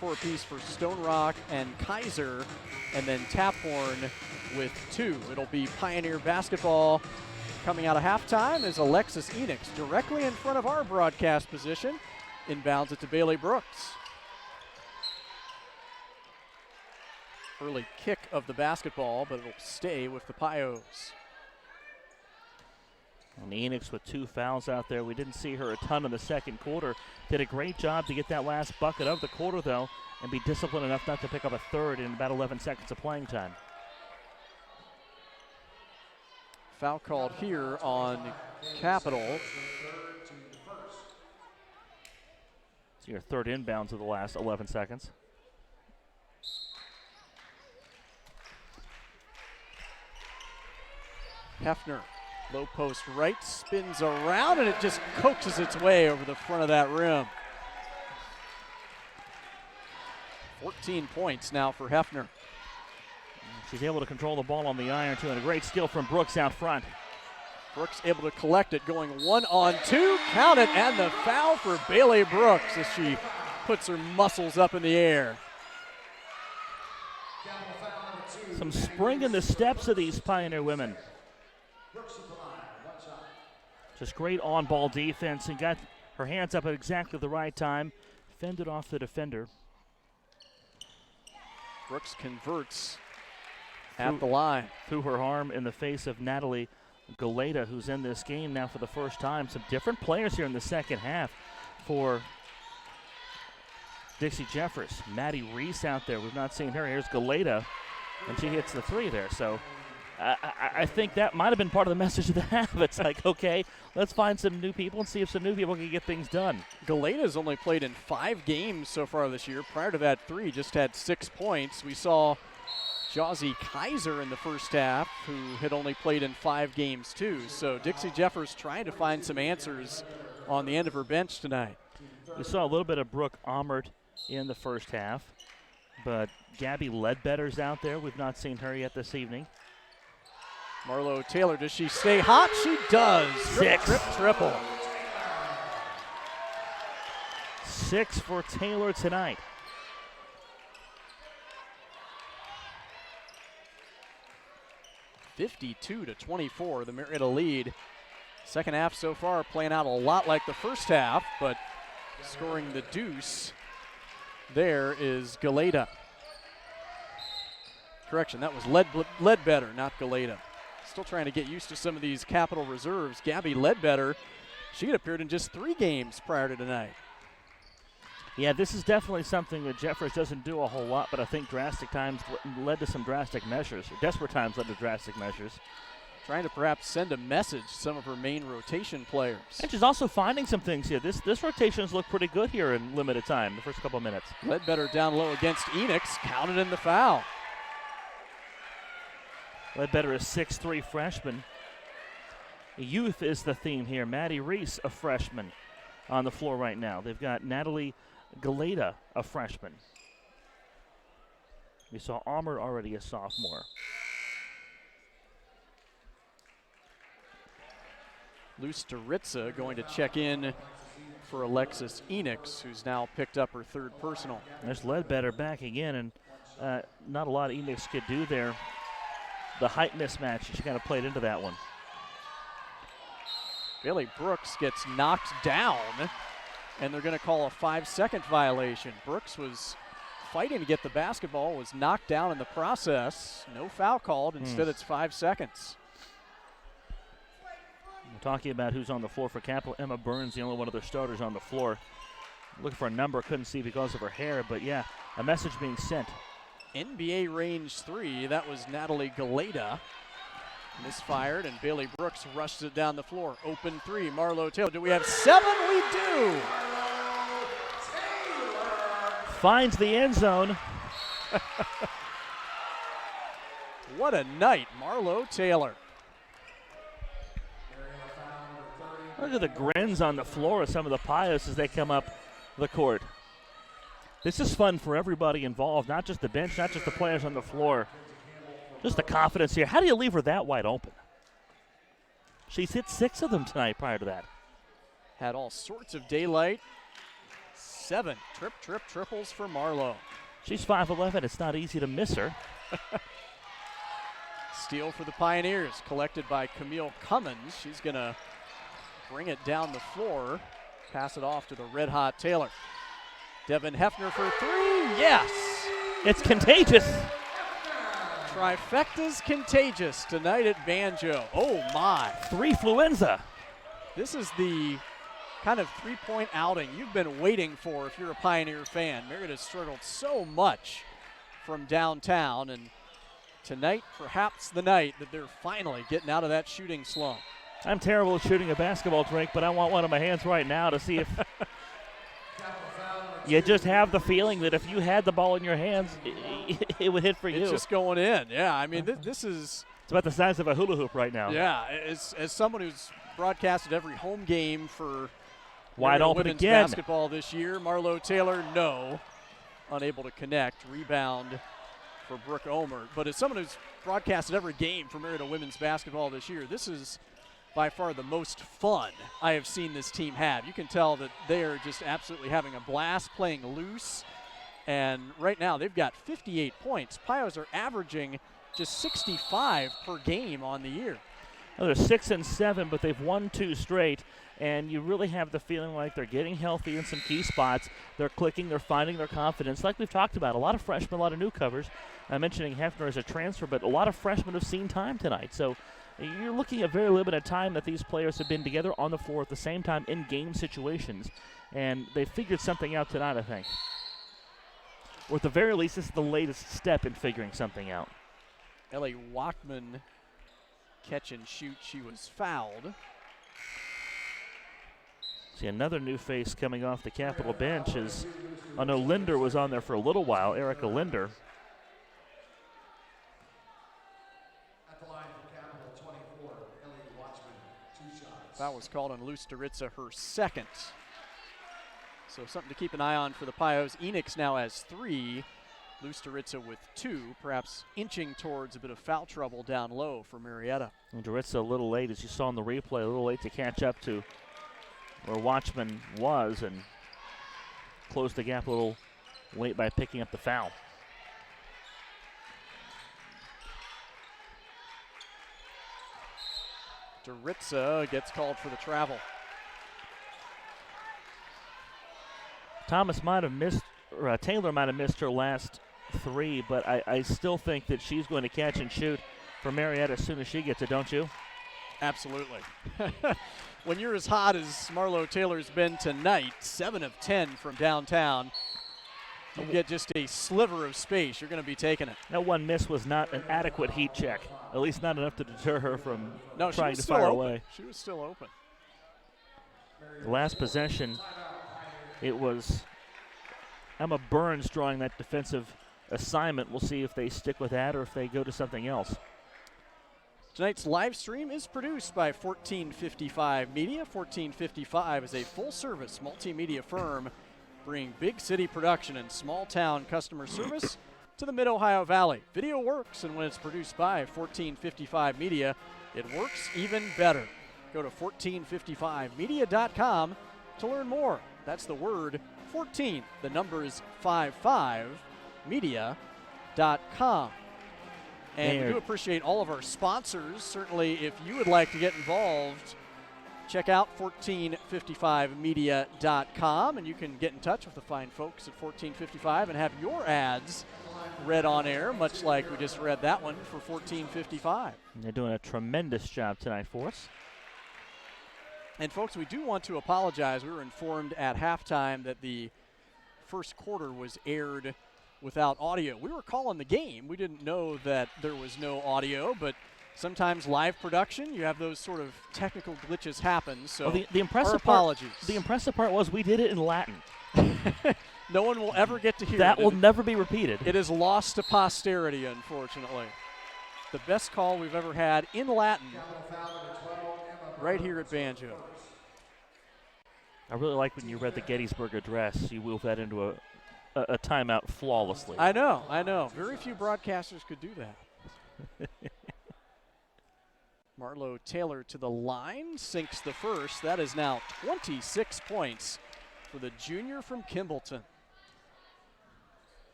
4 apiece for Stone Rock and Kaiser, and then Taphorn with 2. It'll be Pioneer basketball coming out of halftime as Alexis Enix directly in front of our broadcast position. Inbounds it to Bailey Brooks. Early kick of the basketball, but it'll stay with the Pios.
And Enix with 2 fouls out there. We didn't see her a ton in the second quarter. Did a great job to get that last bucket of the quarter, though, and be disciplined enough not to pick up a third in about 11 seconds of playing time.
Foul called here on Capital.
It's your third inbounds of the last 11 seconds.
Hefner, low post right, spins around, and it just coaxes its way over the front of that rim. 14 points now for Hefner.
She's able to control the ball on the iron, too, and a great steal from Brooks out front.
Brooks able to collect it, going 1-on-2, count it, and the foul for Bailey Brooks as she puts her muscles up in the air.
Some spring in the steps of these Pioneer women. Just great on-ball defense and got her hands up at exactly the right time. Fended off the defender.
Brooks converts at the line.
Threw her arm in the face of Natalie Goleta, who's in this game now for the first time. Some different players here in the second half for Dixie Jeffers. Maddie Reese out there. We've not seen her. Here's Goleta, and she hits the 3 there. So I think that might have been part of the message of the half. It's like, okay, let's find some new people and see if some new people can get things done.
Goleta's only played in 5 games so far this year. Prior to that 3, just had 6 points. We saw Jazzy Kaiser in the first half, who had only played in 5 games too. So Dixie Jeffers trying to find some answers on the end of her bench tonight.
We saw a little bit of Brooke Ahmert in the first half, but Gabby Ledbetter's out there. We've not seen her yet this evening.
Marlo Taylor, does she stay hot? She does.
6.
Triple.
6 for Taylor tonight.
(52-24), the Marietta lead. Second half so far playing out a lot like the first half, but scoring the deuce there is Goleta. Correction, that was Ledbetter, not Goleta. Still trying to get used to some of these Capital reserves. Gabby Ledbetter, she had appeared in just 3 games prior to tonight.
Yeah, this is definitely something that Jeffers doesn't do a whole lot, but I think drastic times led to some drastic measures, or desperate times led to drastic measures.
Trying to perhaps send a message to some of her main rotation players.
And she's also finding some things here. This rotation's looked pretty good here in limited time, the first couple of minutes.
Ledbetter down low against Enix, counted in the foul.
Ledbetter is 6'3" freshman. Youth is the theme here. Maddie Reese, a freshman, on the floor right now. They've got Natalie Goleta, a freshman. We saw Ahmer already a sophomore.
Luz Durica going to check in for Alexis Enix, who's now picked up her 3rd personal.
There's Ledbetter back again, and not a lot Enix could do there. The height mismatch, she kind of played into that one.
Bailey Brooks gets knocked down, and they're going to call a 5-second violation. Brooks was fighting to get the basketball, was knocked down in the process. No foul called. Instead, it's 5 seconds.
We're talking about who's on the floor for Capital. Emma Burns, the only one of their starters on the floor. Looking for a number, couldn't see because of her hair, but yeah, a message being sent.
NBA range 3, that was Natalie Goleta. Misfired, and Bailey Brooks rushes it down the floor. Open 3, Marlo Taylor. Do we have 7? We do!
Finds the end zone.
What a night, Marlo Taylor.
Look at the grins on the floor of some of the Pios as they come up the court. This is fun for everybody involved, not just the bench, not just the players on the floor. Just the confidence here. How do you leave her that wide open? She's hit 6 of them tonight prior to that.
Had all sorts of daylight. 7 triples for Marlo.
She's 5'11". It's not easy to miss her.
Steal for the Pioneers, collected by Camille Cummins. She's going to bring it down the floor, pass it off to the red-hot Taylor. Devin Hefner for 3, yes!
It's contagious.
Trifecta's contagious tonight at Banjo. Oh my.
3-fluenza.
This is the kind of three-point outing you've been waiting for if you're a Pioneer fan. Marietta struggled so much from downtown, and tonight perhaps the night that they're finally getting out of that shooting slump.
I'm terrible at shooting a basketball, Drake, but I want one in my hands right now to see if you just have the feeling that if you had the ball in your hands, it would hit for you.
It's just going in. Yeah, I mean, this is...
It's about the size of a hula hoop right now.
Yeah, as someone who's broadcasted every home game for
wide open
women's
again.
Basketball this year, Marlo Taylor, no. Unable to connect. Rebound for Brooke Omer. But as someone who's broadcasted every game for Marietta women's basketball this year, this is by far the most fun I have seen this team have. You can tell that they are just absolutely having a blast, playing loose. And right now they've got 58 points. Pios are averaging just 65 per game on the year.
Well, they're 6-7, but they've won 2 straight. And you really have the feeling like they're getting healthy in some key spots. They're clicking, they're finding their confidence. Like we've talked about, a lot of freshmen, a lot of newcomers. I'm mentioning Hefner as a transfer, but a lot of freshmen have seen time tonight. So you're looking at very limited time that these players have been together on the floor at the same time in game situations. And they figured something out tonight, I think. Or at the very least, this is the latest step in figuring something out.
Ellie Wachman catch and shoot. She was fouled.
See, another new face coming off the Capitol bench is, I know Linder was on there for a little while, Erica Linder.
At the line for Capital 24, Ellie Watchman, 2 shots.
Foul was called on Luz Doritza, her second. So something to keep an eye on for the Pios. Enix now has 3. Luz Doritza with 2, perhaps inching towards a bit of foul trouble down low for Marietta.
And Doritza a little late, as you saw in the replay, a little late to catch up to where Watchman was and closed the gap a little late by picking up the foul.
Doritza gets called for the travel.
Thomas might have missed, or Taylor might have missed her last 3, but I still think that she's going to catch and shoot for Marietta as soon as she gets it, don't you?
Absolutely. When you're as hot as Marlo Taylor's been tonight, 7 of 10 from downtown, you get just a sliver of space, you're going to be taking it.
That one miss was not an adequate heat check, at least not enough to deter her from trying to
still
fire
open.
away.
She was still open.
The last possession, it was Emma Burns drawing that defensive assignment. We'll see if they stick with that or if they go to something else.
Tonight's live stream is produced by 1455 Media. 1455 is a full-service multimedia firm bringing big city production and small-town customer service to the Mid-Ohio Valley. Video works, and when it's produced by 1455 Media, it works even better. Go to 1455media.com to learn more. That's the word 14. The number is 55, media.com. And we do appreciate all of our sponsors. Certainly, if you would like to get involved, check out 1455media.com, and you can get in touch with the fine folks at 1455 and have your ads read on air, much like we just read that one for 1455.
And they're doing a tremendous job tonight for us.
And, folks, we do want to apologize. We were informed at halftime that the first quarter was aired without audio. We were calling the game. We didn't know that there was no audio, but sometimes live production, you have those sort of technical glitches happen. So
well, the impressive
apologies.
The impressive part was we did it in Latin.
No one will ever get to hear
that
it.
That will never be repeated.
It is lost to posterity, unfortunately. the best call we've ever had in Latin right here at Banjo.
I really like when you read the Gettysburg Address. You wove that into a timeout flawlessly.
I know. Very few broadcasters could do that. Marlo Taylor to the line, sinks the first. That is now 26 points for the junior from Kimballton.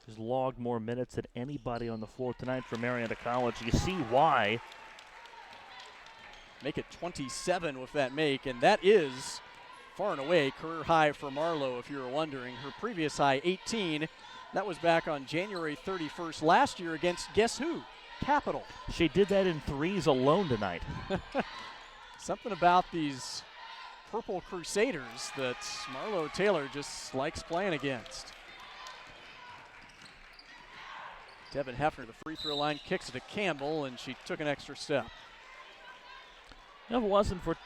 She's logged more minutes than anybody on the floor tonight for Marietta College. You see why.
Make it 27 with that make, and that is far and away career high for Marlo, if you were wondering. Her previous high, 18. That was back on January 31st last year against guess who? Capital.
She did that in threes alone tonight.
Something about these Purple Crusaders that Marlo Taylor just likes playing against. Devin Hefner, the free throw line, kicks it to Campbell, and she took an extra step.
If it wasn't for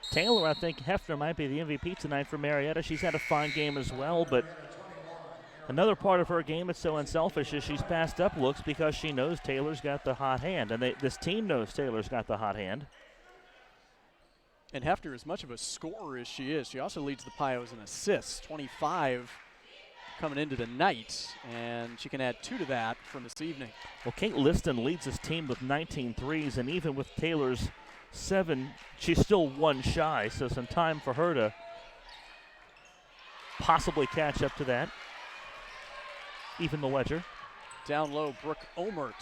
Taylor, I think Hefner might be the MVP tonight for Marietta. She's had a fine game as well, but another part of her game that's so unselfish is she's passed up looks because she knows Taylor's got the hot hand, and this team knows Taylor's got the hot hand.
And Hefner, as much of a scorer as she is, she also leads the Pios in assists, 25 coming into the night, and she can add 2 to that from this evening.
Well, Kate Liston leads this team with 19 threes, and even with Taylor's 7, she's still 1 shy, so some time for her to possibly catch up to that. Even the ledger.
Down low, Brooke Omert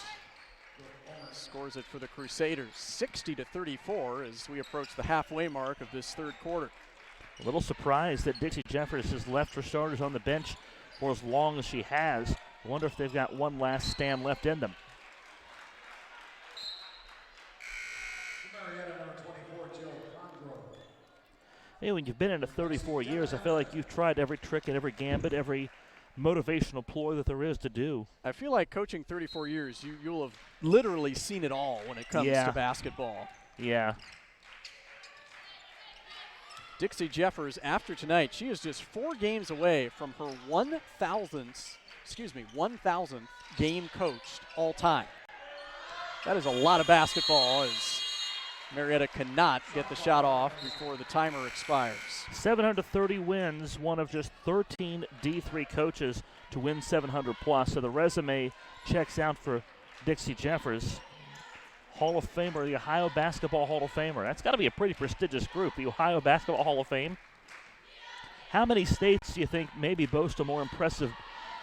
scores it for the Crusaders, 60-34 as we approach the halfway mark of this third quarter.
A little surprised that Dixie Jeffers has left her starters on the bench for as long as she has. I wonder if they've got one last stand left in them. Hey, when you've been in it 34 years, I feel like you've tried every trick and every gambit, every motivational ploy that there is to do.
I feel like coaching 34 years, you'll have literally seen it all when it comes to basketball.
Yeah.
Dixie Jeffers, after tonight, she is just 4 games away from her 1,000th game coached all time. That is a lot of basketball as Marietta cannot get the shot off before the timer expires.
730 wins, one of just 13 D3 coaches to win 700 plus. So the resume checks out for Dixie Jeffers. Hall of Famer, the Ohio Basketball Hall of Famer. That's got to be a pretty prestigious group, the Ohio Basketball Hall of Fame. How many states do you think maybe boast a more impressive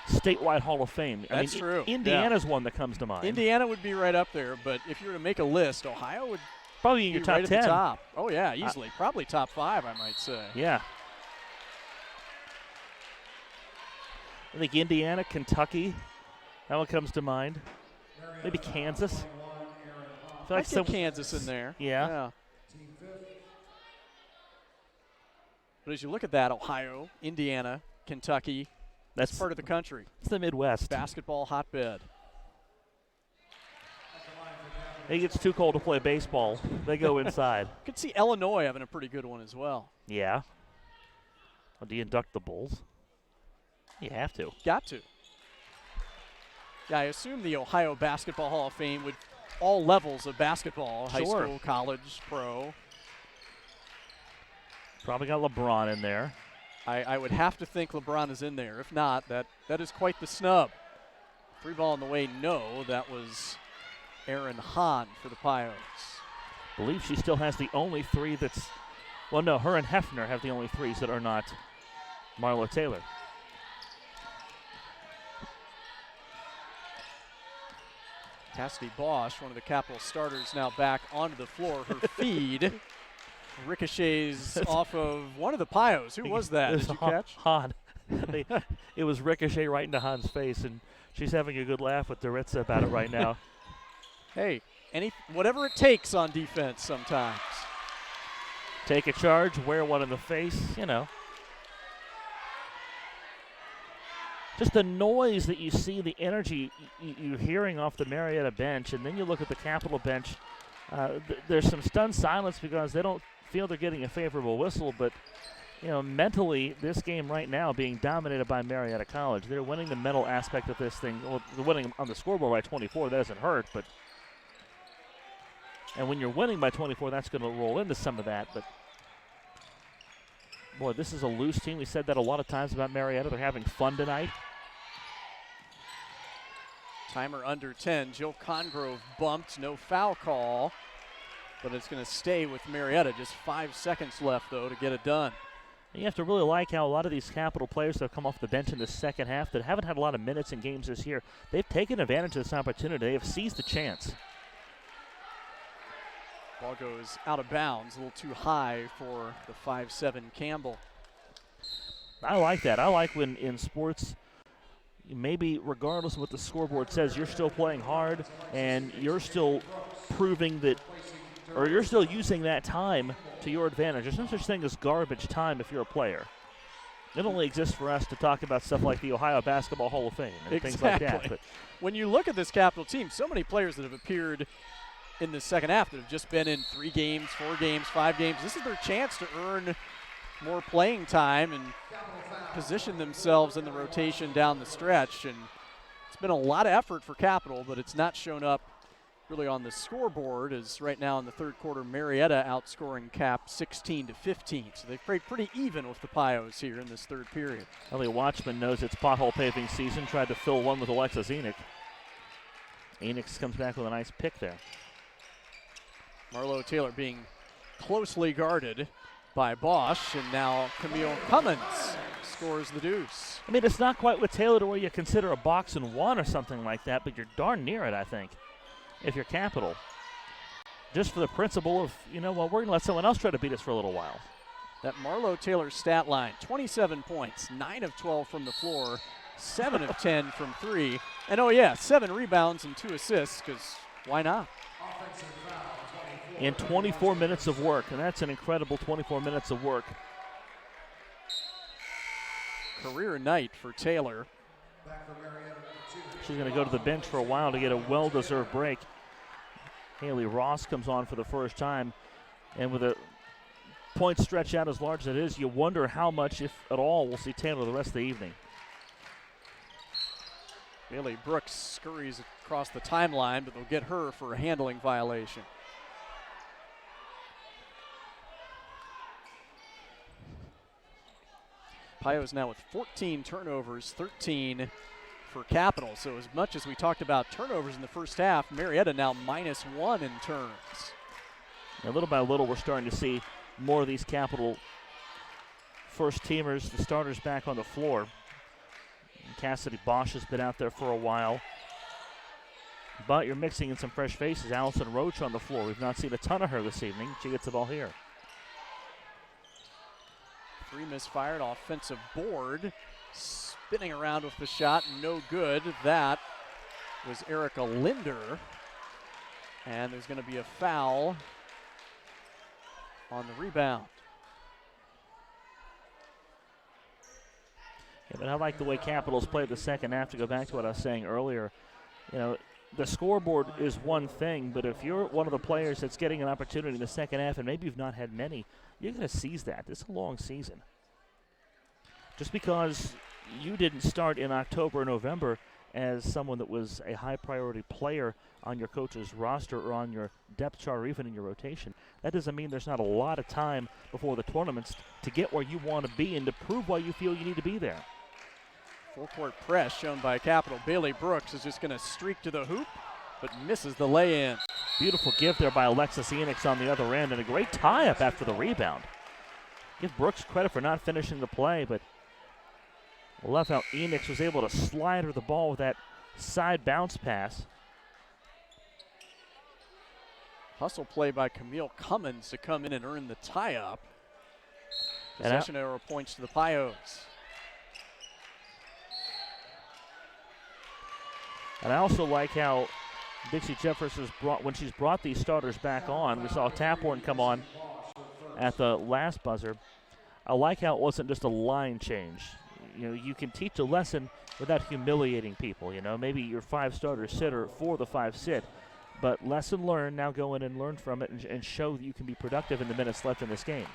statewide Hall of Fame?
That's true.
Indiana's one that comes to mind.
Indiana would be right up there, but if you were to make a list, Ohio would
probably in your top
right
10.
At the top. Oh, yeah, easily. Probably top 5, I might say.
Yeah. I think Indiana, Kentucky, that one comes to mind. Maybe Kansas.
I feel like some Kansas in there.
Yeah.
But as you look at that, Ohio, Indiana, Kentucky, that's part of the country.
It's the Midwest.
Basketball hotbed.
It gets too cold to play baseball. They go inside.
Could see Illinois having a pretty good one as well.
Yeah. Well, do you induct the Bulls? You have to.
Got to. Yeah, I assume the Ohio Basketball Hall of Fame would all levels of basketball, high school, college, pro.
Probably got LeBron in there.
I would have to think LeBron is in there. If not, that is quite the snub. 3 ball in the way, no. That was Aaron Hahn for the Pios.
I believe she still has the only 3 that's, well, no, her and Hefner have the only 3s that are not Marlo Taylor.
Cassidy Bosch, one of the Capital starters, now back onto the floor. Her feed ricochets off of one of the Pios. Who was that? Did you catch?
Hahn. It was ricochet right into Hahn's face, and she's having a good laugh with Doritza about it right now.
Hey, whatever it takes on defense sometimes.
Take a charge, wear one in the face, you know. Just the noise that you see, the energy you're hearing off the Marietta bench, and then you look at the Capital bench. There's some stunned silence because they don't feel they're getting a favorable whistle, but you know, mentally, this game right now being dominated by Marietta College. They're winning the mental aspect of this thing. Well, they're winning on the scoreboard by 24. That doesn't hurt, but And when you're winning by 24, that's going to roll into some of that. But, boy, this is a loose team. We said that a lot of times about Marietta. They're having fun tonight.
Timer under 10. Jill Congrove bumped. No foul call. But it's going to stay with Marietta. Just 5 seconds left, though, to get it done.
You have to really like how a lot of these Capital players that have come off the bench in the second half that haven't had a lot of minutes in games this year, they've taken advantage of this opportunity. They have seized the chance.
Ball goes out of bounds, a little too high for the 5'7" Campbell.
I like that. I like when in sports, maybe regardless of what the scoreboard says, you're still playing hard and you're still proving that, or you're still using that time to your advantage. There's no such thing as garbage time if you're a player. It only exists for us to talk about stuff like the Ohio Basketball Hall of Fame and things like that. But
when you look at this Capital team, so many players that have appeared in the second half that have just been in 3 games, 4 games, 5 games. This is their chance to earn more playing time and position themselves in the rotation down the stretch. And it's been a lot of effort for Capital, but it's not shown up really on the scoreboard, as right now in the third quarter, Marietta outscoring Cap 16-15. So they've played pretty even with the Pios here in this third period.
Elliot Watchman knows it's pothole paving season, tried to fill one with Alexis Enoch. Enoch comes back with a nice pick there.
Marlo Taylor being closely guarded by Bosch, and now Camille Cummins scores the deuce.
I mean, it's not quite with Taylor to where you consider a box and one or something like that, but you're darn near it, I think, if you're Capital. Just for the principle of, you know, well, we're going to let someone else try to beat us for a little while.
That Marlo Taylor stat line, 27 points, 9 of 12 from the floor, 7 of 10 from 3, and oh yeah, 7 rebounds and 2 assists, because why not?
In 24 minutes of work, and that's an incredible 24 minutes of work.
Career night for Taylor.
She's going to go to the bench for a while to get a well-deserved break. Haley Ross comes on for the first time, and with a point stretch out as large as it is, you wonder how much, if at all, we'll see Taylor the rest of the evening.
Bailey Brooks scurries across the timeline, but they'll get her for a handling violation. Pios now with 14 turnovers, 13 for Capital. So as much as we talked about turnovers in the first half, Marietta now -1 in turns.
And little by little, we're starting to see more of these Capital first teamers, the starters, back on the floor. Cassidy Bosch has been out there for a while. But you're mixing in some fresh faces. Allison Roach on the floor. We've not seen a ton of her this evening. She gets the ball here.
3 misfired, offensive board. Spinning around with the shot, no good. That was Erica Linder. And there's going to be a foul on the rebound.
Yeah, but I like the way Capitals played the second half. To go back to what I was saying earlier, you know, the scoreboard is one thing, but if you're one of the players that's getting an opportunity in the second half, and maybe you've not had many, you're going to seize that. It's a long season. Just because you didn't start in October or November as someone that was a high priority player on your coach's roster or on your depth chart or even in your rotation, that doesn't mean there's not a lot of time before the tournaments to get where you want to be and to prove why you feel you need to be there.
Full court press shown by Capital. Bailey Brooks is just going to streak to the hoop, but misses the lay-in.
Beautiful give there by Alexis Enoch on the other end, and a great tie-up after the rebound. Give Brooks credit for not finishing the play, but love how Enoch was able to slide her the ball with that side bounce pass.
Hustle play by Camille Cummins to come in and earn the tie-up. Possession arrow points to the Pios.
And I also like how Dixie Jeffers has when she's brought these starters back on. We saw Taphorn come on at the last buzzer. I like how it wasn't just a line change. You know, you can teach a lesson without humiliating people. You know, maybe your 5 starters sit or 4 of the 5 sit, but lesson learned. Now go in and learn from it and show that you can be productive in the minutes left in this game.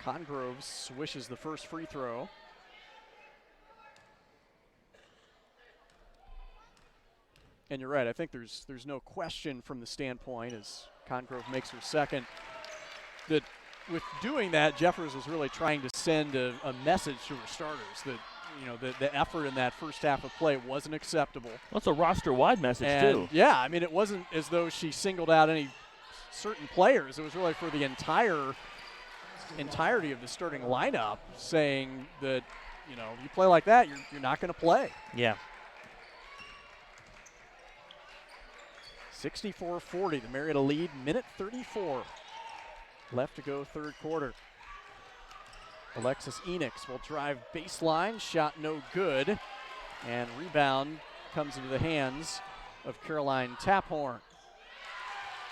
Congrove swishes the first free throw. And you're right. I think there's no question from the standpoint, as Congrove makes her second, that with doing that, Jeffers was really trying to send a message to her starters that, you know, the effort in that first half of play wasn't acceptable.
That's a roster-wide message,
and
too.
Yeah, I mean, it wasn't as though she singled out any certain players. It was really for the entirety of the starting lineup, saying that, you know, you play like that, you're not going to play.
Yeah.
64-40, the Marietta lead, minute 34 left to go third quarter. Alexis Enix will drive baseline, shot no good, and rebound comes into the hands of Caroline Taphorn.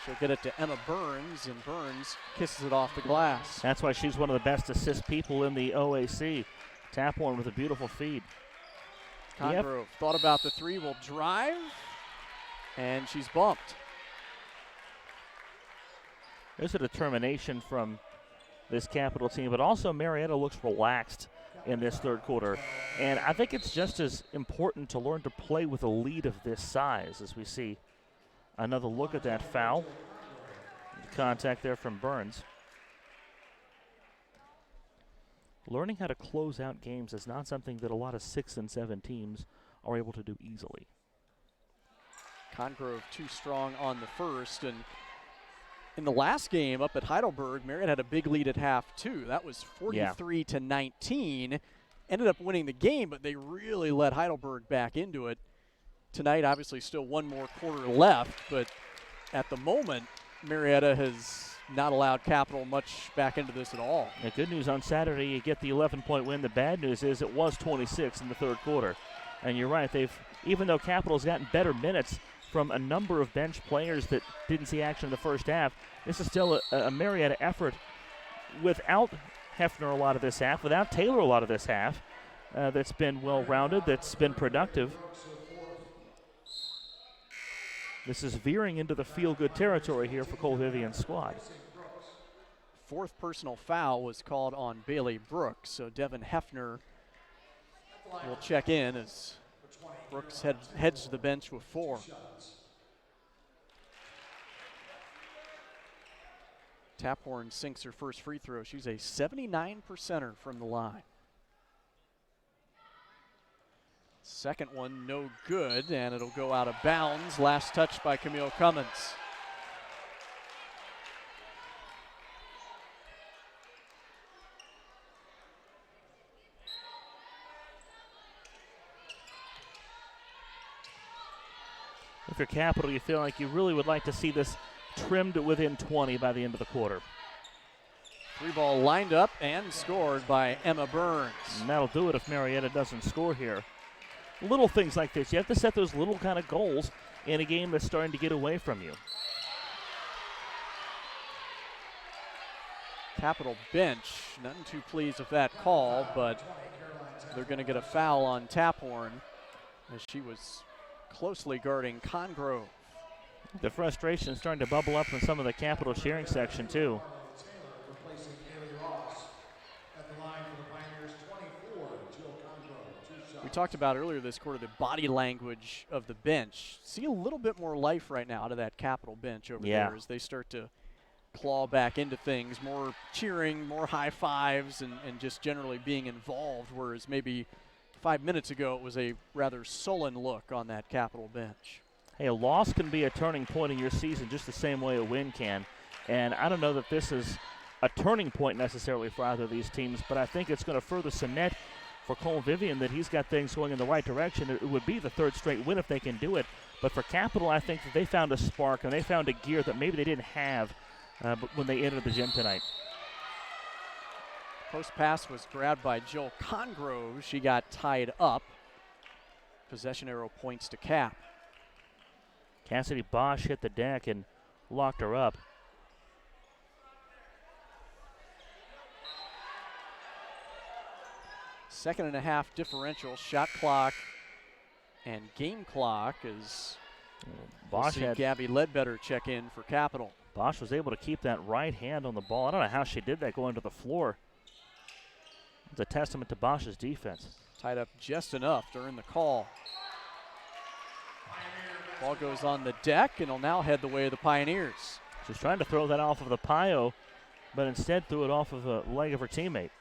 She'll get it to Emma Burns, and Burns kisses it off the glass.
That's why she's one of the best assist people in the OAC. Taphorn with a beautiful feed.
Congrove thought about the three, will drive, and she's bumped.
There's a determination from this Capital team, but also Marietta looks relaxed in this third quarter. And I think it's just as important to learn to play with a lead of this size, as we see another look at that foul. Contact there from Burns. Learning how to close out games is not something that a lot of 6 and 7 teams are able to do easily.
Congrove too strong on the first, and in the last game up at Heidelberg, Marietta had a big lead at half too. That was 43-19. Ended up winning the game, but they really let Heidelberg back into it. Tonight, obviously, still one more quarter left, but at the moment, Marietta has not allowed Capital much back into this at all.
The good news on Saturday, you get the 11-point win. The bad news is it was 26 in the third quarter. And you're right, even though Capital's gotten better minutes from a number of bench players that didn't see action in the first half, this is still a Marietta effort without Hefner a lot of this half, without Taylor a lot of this half, that's been well-rounded, that's been productive. This is veering into the feel-good territory here for Cole Vivian's squad.
Fourth personal foul was called on Bailey Brooks, so Devin Hefner will check in as Brooks heads to the bench with 4. Taphorn sinks her first free throw. She's a 79%er from the line. Second one, no good, and it'll go out of bounds. Last touch by Camille Cummins.
If you're Capital, you feel like you really would like to see this trimmed within 20 by the end of the quarter.
3-ball lined up and scored by Emma Burns.
And that'll do it if Marietta doesn't score here. Little things like this. You have to set those little kind of goals in a game that's starting to get away from you.
Capital bench, nothing too pleased with that call, but they're going to get a foul on Taphorn as she was closely guarding Congrove.
The frustration is starting to bubble up in some of the Capital cheering section, too.
We talked about earlier this quarter the body language of the bench. See a little bit more life right now out of that Capital bench over there as they start to claw back into things. More cheering, more high fives, and just generally being involved, whereas maybe 5 minutes ago it was a rather sullen look on that Capital bench.
Hey, a loss can be a turning point in your season just the same way a win can. And I don't know that this is a turning point necessarily for either of these teams, but I think it's going to further cement for Cole Vivian that he's got things going in the right direction. It would be the third straight win if they can do it. But for Capital, I think that they found a spark and they found a gear that maybe they didn't have when they entered the gym tonight.
Post pass was grabbed by Jill Congrove. She got tied up. Possession arrow points to Cap.
Cassidy Bosch hit the deck and locked her up.
Second and a half differential, shot clock and game clock as
Bosch
we'll see Gabby Ledbetter check in for Capital.
Bosch was able to keep that right hand on the ball. I don't know how she did that going to the floor. It's a testament to Bosch's defense.
Tied up just enough to earn the call. Ball goes on the deck and will now head the way of the Pioneers.
She's trying to throw that off of the Pio, but instead threw it off of a leg of her teammate.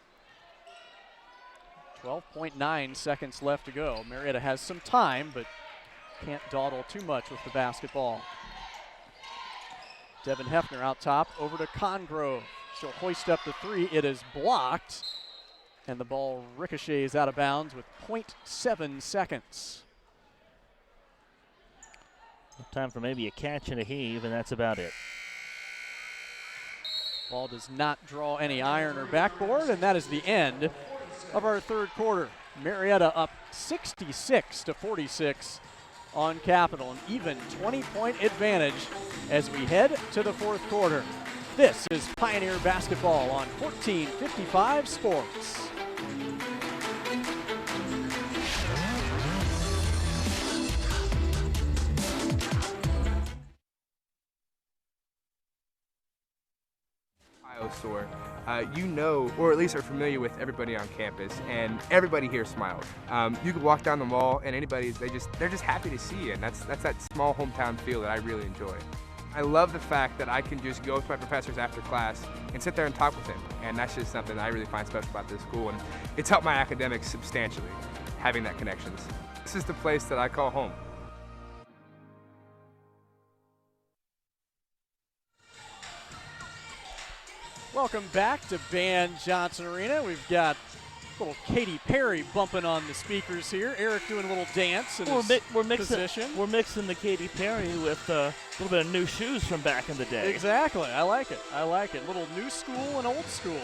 12.9 seconds left to go. Marietta has some time, but can't dawdle too much with the basketball. Devin Hefner out top, over to Congrove. She'll hoist up the three. It is blocked, and the ball ricochets out of bounds with 0.7 seconds.
Time for maybe a catch and a heave, and that's about it.
Ball does not draw any iron or backboard, and that is the end of our third quarter. Marietta up 66-46 on Capital, an even 20-point advantage as we head to the fourth quarter. This is Pioneer Basketball on 1455 Sports.
Store, you know, or at least are familiar with everybody on campus, and everybody here smiles. You could walk down the mall, and anybody, they're just happy to see you, and that's that small hometown feel that I really enjoy. I love the fact that I can just go with my professors after class and sit there and talk with them, and that's just something that I really find special about this school, and it's helped my academics substantially, having that connections. This is the place that I call home.
Welcome back to Van Johnson Arena. We've got little Katy Perry bumping on the speakers here. Eric doing a little dance in
we're
position.
We're mixing the Katy Perry with a little bit of new shoes from back in the day.
Exactly. I like it. I like it. Little new school and old school.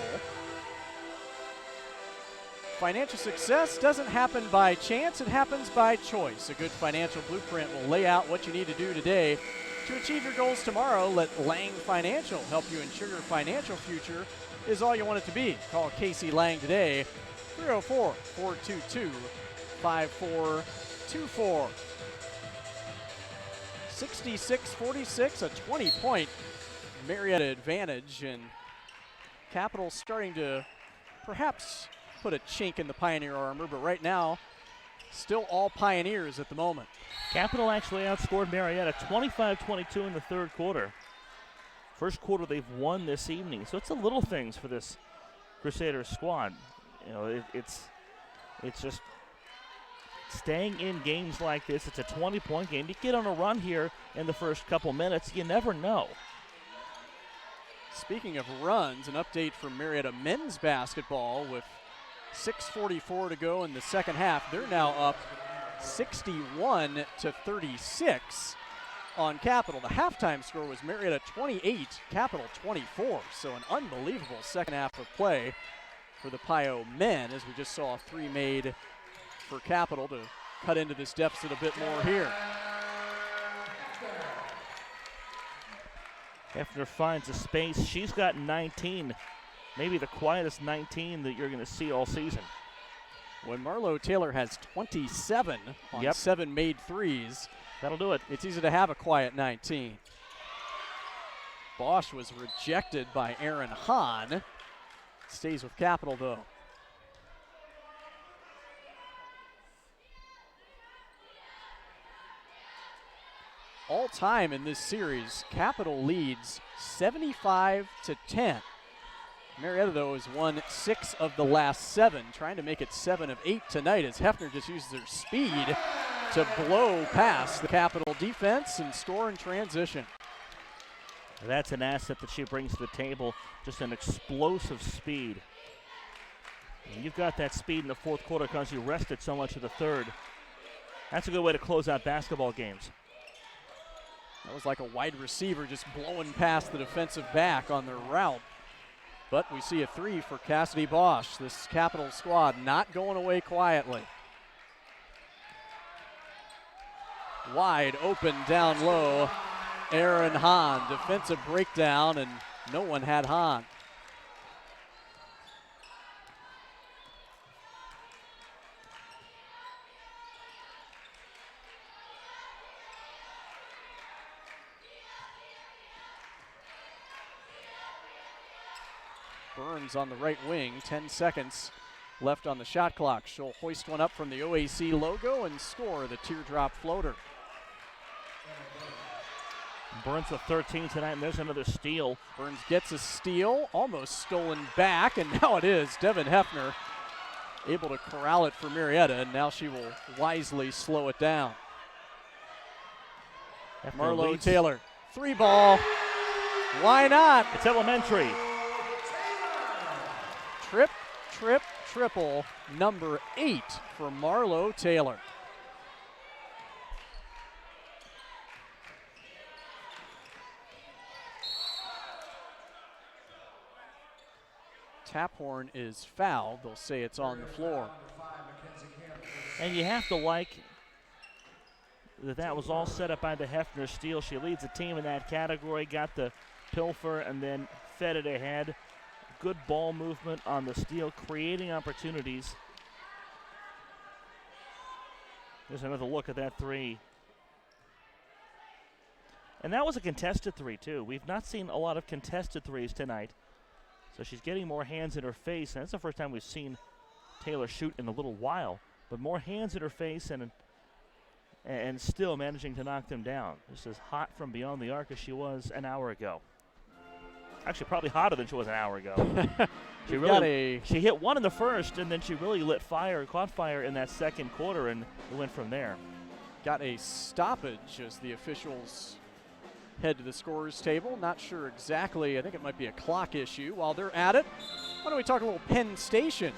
Financial success doesn't happen by chance. It happens by choice. A good financial blueprint will lay out what you need to do today to achieve your goals tomorrow. Let Lang Financial help you ensure your financial future is all you want it to be. Call Casey Lang today, 304-422-5424. 66-46, a 20-point Marietta advantage, and Capital starting to perhaps put a chink in the Pioneer armor, but right now, still all Pioneers at the moment.
Capital actually outscored Marietta 25-22 in the third quarter. First quarter they've won this evening, so it's the little things for this Crusaders squad. You know, it's just staying in games like this. It's a 20-point game. You get on a run here in the first couple minutes, you never know.
Speaking of runs, an update from Marietta men's basketball with 6:44 to go in the second half. They're now up 61-36 on Capital. The halftime score was Marietta 28, Capital 24. So an unbelievable second half of play for the Pio men, as we just saw three made for Capital to cut into this deficit a bit more here.
Hefner finds a space. She's got 19, maybe the quietest 19 that you're going to see all season.
When Marlo Taylor has 27 on 7 made threes,
that'll do it.
It's easy to have a quiet 19. Bosch was rejected by Aaron Hahn. Stays with Capital though. All time in this series, Capital leads 75-10. Marietta, though, has won 6 of the last 7, trying to make it 7 of 8 tonight as Hefner just uses their speed to blow past the Capital defense and score in transition.
That's an asset that she brings to the table, just an explosive speed. And you've got that speed in the fourth quarter because you rested so much of the third. That's a good way to close out basketball games.
That was like a wide receiver just blowing past the defensive back on their route. But we see a three for Cassidy Bosch. This Capital squad not going away quietly. Wide open down low. Aaron Hahn, defensive breakdown, and no one had Hahn. Burns on the right wing, 10 seconds left on the shot clock. She'll hoist one up from the OAC logo and score the teardrop floater.
Burns with 13 tonight, and there's another steal.
Burns gets a steal, almost stolen back, and now it is Devin Hefner able to corral it for Marietta, and now she will wisely slow it down. Marlo Taylor, 3 ball. Why not?
It's elementary.
Trip, trip, triple, number 8 for Marlo Taylor. Tap horn is fouled. They'll say it's on the floor.
And you have to like that was all set up by the Hefner steal. She leads the team in that category, got the pilfer, and then fed it ahead. Good ball movement on the steal, creating opportunities. There's another look at that 3. And that was a contested 3, too. We've not seen a lot of contested 3s tonight. So she's getting more hands in her face, and that's the first time we've seen Taylor shoot in a little while. But more hands in her face and still managing to knock them down. Just as hot from beyond the arc as she was an hour ago. Actually, probably hotter than she was an hour ago. She hit 1 in the first, and then she really caught fire in that second quarter, and it went from there.
Got a stoppage as the officials head to the scorer's table. Not sure exactly. I think it might be a clock issue. While they're at it, why don't we talk a little Penn Station?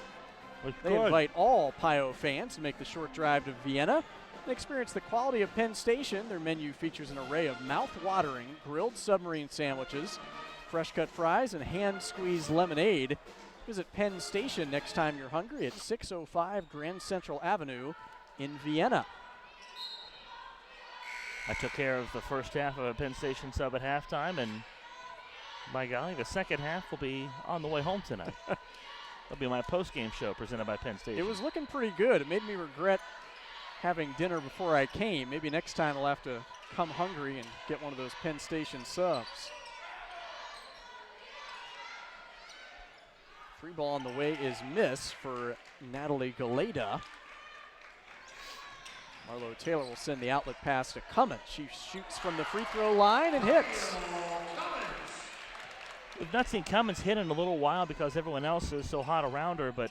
They invite all PIO fans to make the short drive to Vienna and experience the quality of Penn Station. Their menu features an array of mouth-watering grilled submarine sandwiches, fresh-cut fries, and hand-squeezed lemonade. Visit Penn Station next time you're hungry at 605 Grand Central Avenue in Vienna.
I took care of the first half of a Penn Station sub at halftime, and by golly, the second half will be on the way home tonight. That'll be my post-game show presented by Penn Station.
It was looking pretty good. It made me regret having dinner before I came. Maybe next time I'll have to come hungry and get one of those Penn Station subs. 3 ball on the way is miss for Natalie Galeda. Marlo Taylor will send the outlet pass to Cummins. She shoots from the free throw line and hits.
We've not seen Cummins hit in a little while because everyone else is so hot around her, but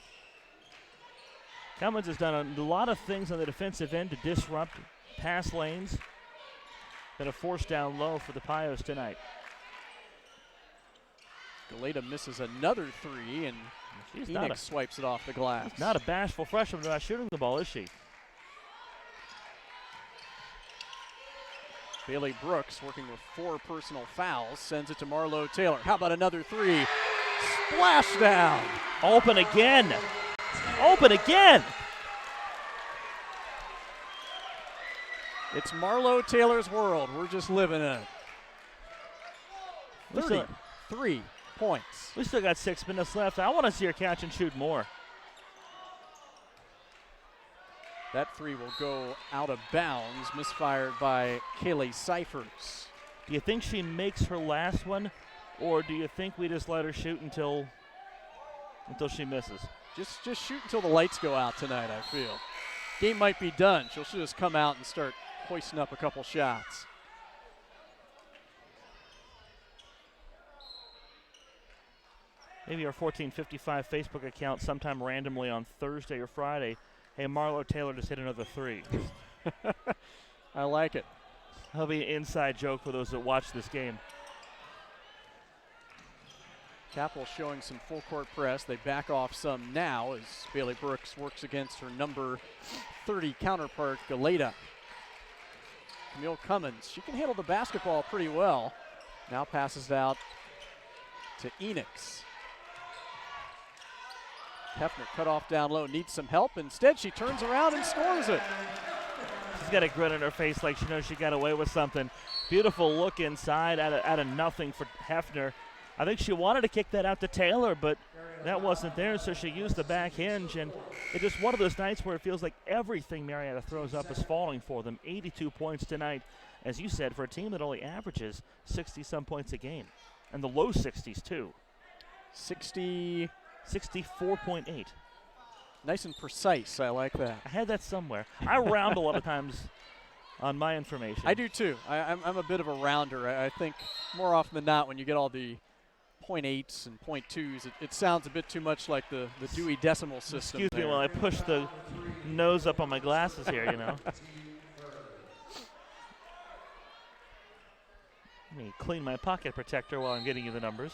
Cummins has done a lot of things on the defensive end to disrupt pass lanes. Been a force down low for the Pios tonight.
Galeda misses another 3, and Phoenix swipes it off the glass.
Not a bashful freshman about shooting the ball, is she?
Bailey Brooks, working with 4 personal fouls, sends it to Marlo Taylor. How about another 3? Splashdown.
Open again. Open again.
It's Marlo Taylor's world. We're just living in it. 33 points.
We still got 6 minutes left. I want to see her catch and shoot more.
That 3 will go out of bounds, misfired by Kaylee Cyphers.
Do you think she makes her last one, or do you think we just let her shoot until she misses?
Just shoot until the lights go out tonight, I feel. Game might be done. She'll just come out and start hoisting up a couple shots.
Maybe our 1455 Facebook account sometime randomly on Thursday or Friday. Hey, Marlo Taylor just hit another 3.
I like it.
That'll be an inside joke for those that watch this game.
Capel showing some full court press. They back off some now as Bailey Brooks works against her number 30 counterpart, Galeda. Camille Cummins, she can handle the basketball pretty well. Now passes it out to Enix. Hefner cut off down low, needs some help. Instead, she turns around and scores it.
She's got a grin on her face like she knows she got away with something. Beautiful look inside out of nothing for Hefner. I think she wanted to kick that out to Taylor, but that wasn't there, so she used the back hinge. And it's just one of those nights where it feels like everything Marietta throws up is falling for them. 82 points tonight, as you said, for a team that only averages 60-some points a game. And the low 60s, too. 64.8.
Nice and precise. I like that.
I had that somewhere. I round a lot of times on my information.
I do too. I'm a bit of a rounder. I think more often than not when you get all the .8s and .2s, it sounds a bit too much like the Dewey Decimal System.
Excuse me while I push the nose up on my glasses here, you know. Let me clean my pocket protector while I'm getting you the numbers.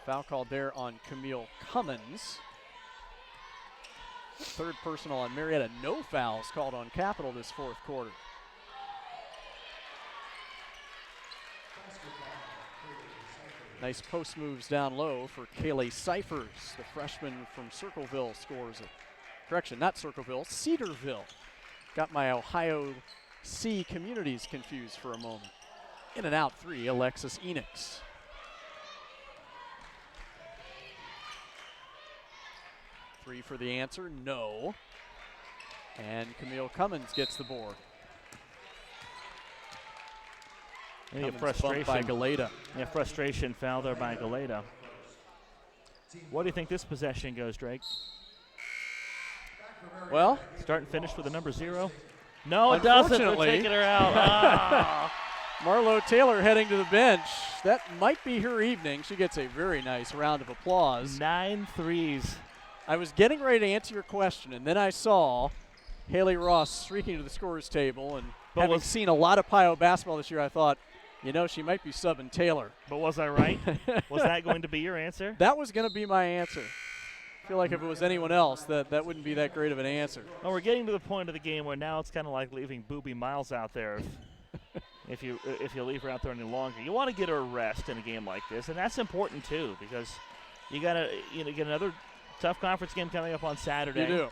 Foul called there on Camille Cummins. Third personal on Marietta. No fouls called on Capital this fourth quarter. Nice post moves down low for Kaylee Cyphers. The freshman from Circleville scores it. Correction, not Circleville, Cedarville. Got my Ohio C communities confused for a moment. In and out three, Alexis Enix. Three for the answer, no. And Camille Cummins gets the board.
Maybe a
Cummins bumped by Galeta.
Yeah, frustration foul there by Galeta. What do you think this possession goes, Drake?
Well,
start and finish with the number 0. No, it doesn't. They're taking her out. Ah.
Marlo Taylor heading to the bench. That might be her evening. She gets a very nice round of applause.
9 threes.
I was getting ready to answer your question, and then I saw Haley Ross streaking to the scorer's table. And having seen a lot of Pio basketball this year, I thought, you know, she might be subbing Taylor.
But was I right? Was that going to be your answer?
That was going to be my answer. I feel like if it was anyone else, that wouldn't be that great of an answer.
Well, we're getting to the point of the game where now it's kind of like leaving Booby Miles out there. If you leave her out there any longer, you want to get her a rest in a game like this, and that's important too because you gotta get another tough conference game coming up on Saturday.
You do.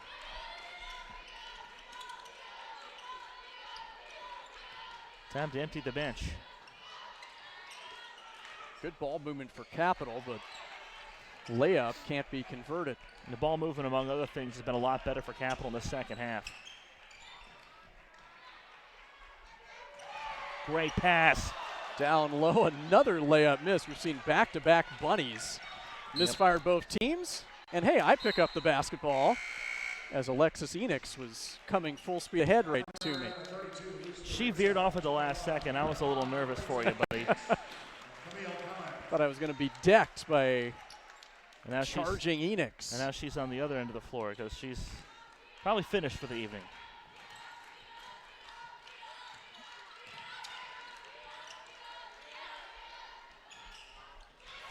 Time to empty the bench.
Good ball movement for Capital, but layup can't be converted.
And the ball movement, among other things, has been a lot better for Capital in the second half. Great pass.
Down low, another layup miss. We've seen back-to-back bunnies. Misfired both teams. And hey, I pick up the basketball as Alexis Enix was coming full speed ahead right to me.
She veered off at the last second. I was a little nervous for you, buddy.
Thought I was going to be decked by charging Enix.
And now she's on the other end of the floor because she's probably finished for the evening.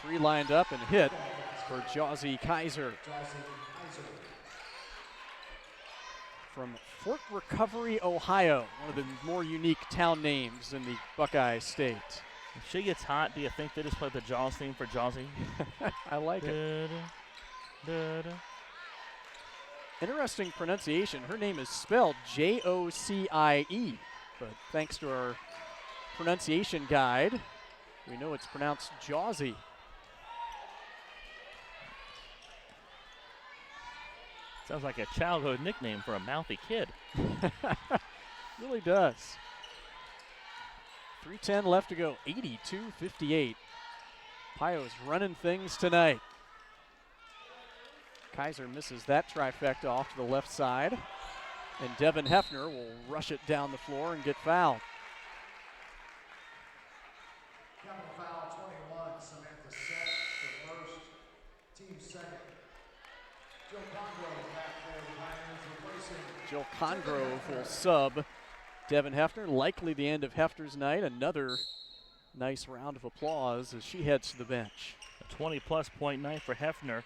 Three lined up and hit for Josie Kaiser. From Fort Recovery, Ohio, one of the more unique town names in the Buckeye State.
If she gets hot, do you think they just play the Jaws theme for Josie?
I like it. Interesting pronunciation. Her name is spelled Jocie, but thanks to our pronunciation guide, we know it's pronounced Jawsy.
Sounds like a childhood nickname for a mouthy kid.
Really does. 3:10 left to go, 82-58. Pio's running things tonight. Kaiser misses that trifecta off to the left side. And Devin Hefner will rush it down the floor and get fouled.
Capital foul 21, Samantha Seth, the first, team second. Jill Congrove back there, replacing
Jill Congrove will sub Devin Hefner. Likely the end of Hefner's night. Another nice round of applause as she heads to the bench.
A 20-plus point night for Hefner.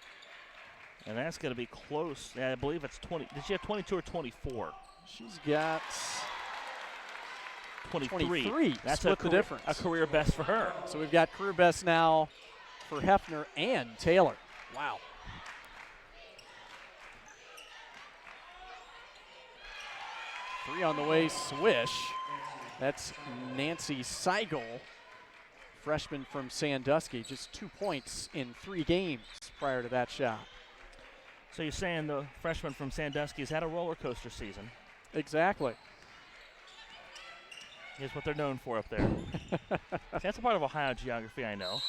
And that's going to be close. Yeah, I believe it's 20. Did she have 22 or 24?
She's got
23. That's
split the difference.
A career best for her.
So we've got career best now for Hefner and Taylor. Wow. Three on the way, swish. That's Nancy Seigel, freshman from Sandusky. Just 2 points in 3 games prior to that shot.
So you're saying the freshman from Sandusky has had a roller coaster season.
Exactly.
Here's what they're known for up there. That's a part of Ohio geography, I know.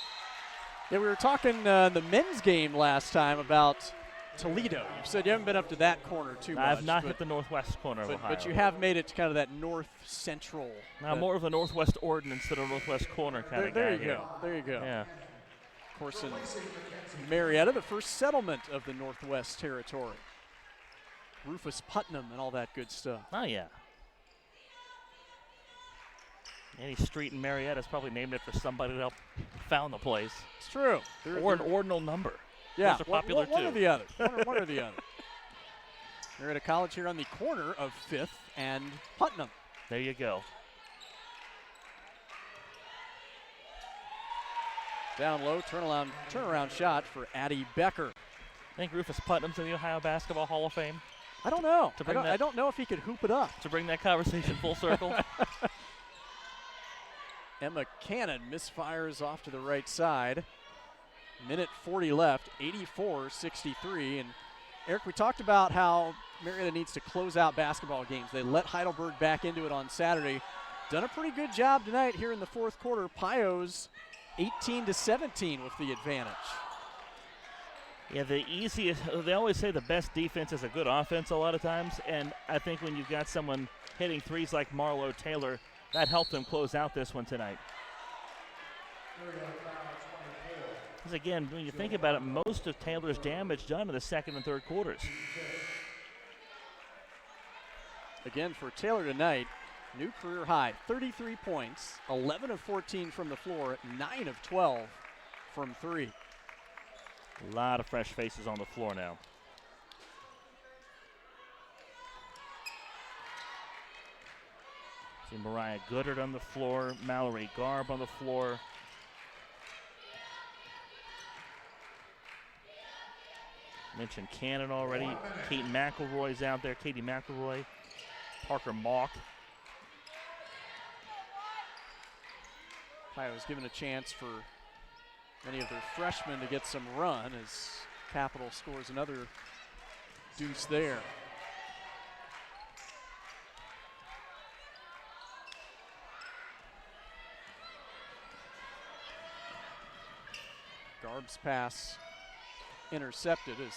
Yeah, we were talking the men's game last time about Toledo. You've said you haven't been up to that corner too much.
I have not hit the northwest corner of Ohio.
But you have made it to kind of that north-central.
Now more of a northwest ordinance than a northwest corner kind of guy.
There you go. There you go.
Yeah.
Of course, in Marietta, the first settlement of the Northwest Territory. Rufus Putnam and all that good stuff.
Oh, yeah. Any street in Marietta is probably named after somebody that found the place.
It's true.
Or an ordinal number.
Yeah,
those are popular
one
too.
or the other. One or the other. Marietta College here on the corner of 5th and Putnam.
There you go.
Down low, turnaround shot for Addie Becker.
I think Rufus Putnam's in the Ohio Basketball Hall of Fame.
I don't know.
I
don't know if he could hoop it up.
To bring that conversation full circle.
Emma Cannon misfires off to the right side. Minute 40 left, 84-63. And Eric, we talked about how Marietta needs to close out basketball games. They let Heidelberg back into it on Saturday. Done a pretty good job tonight here in the fourth quarter. Pios 18-17 with the advantage.
Yeah, the easiest, they always say the best defense is a good offense a lot of times, and I think when you've got someone hitting threes like Marlo Taylor, that helped them close out this one tonight. Because again, when you think about it, most of Taylor's damage done in the second and third quarters.
Again, for Taylor tonight, new career high, 33 points, 11 of 14 from the floor, 9 of 12 from 3.
A lot of fresh faces on the floor now. See Mariah Goodard on the floor, Mallory Garb on the floor. Mentioned Cannon already. Kate McElroy's out there. Katie McElroy. Parker Mock.
Ohio's given a chance for many of their freshmen to get some run as Capital scores another deuce there. Garb's pass intercepted as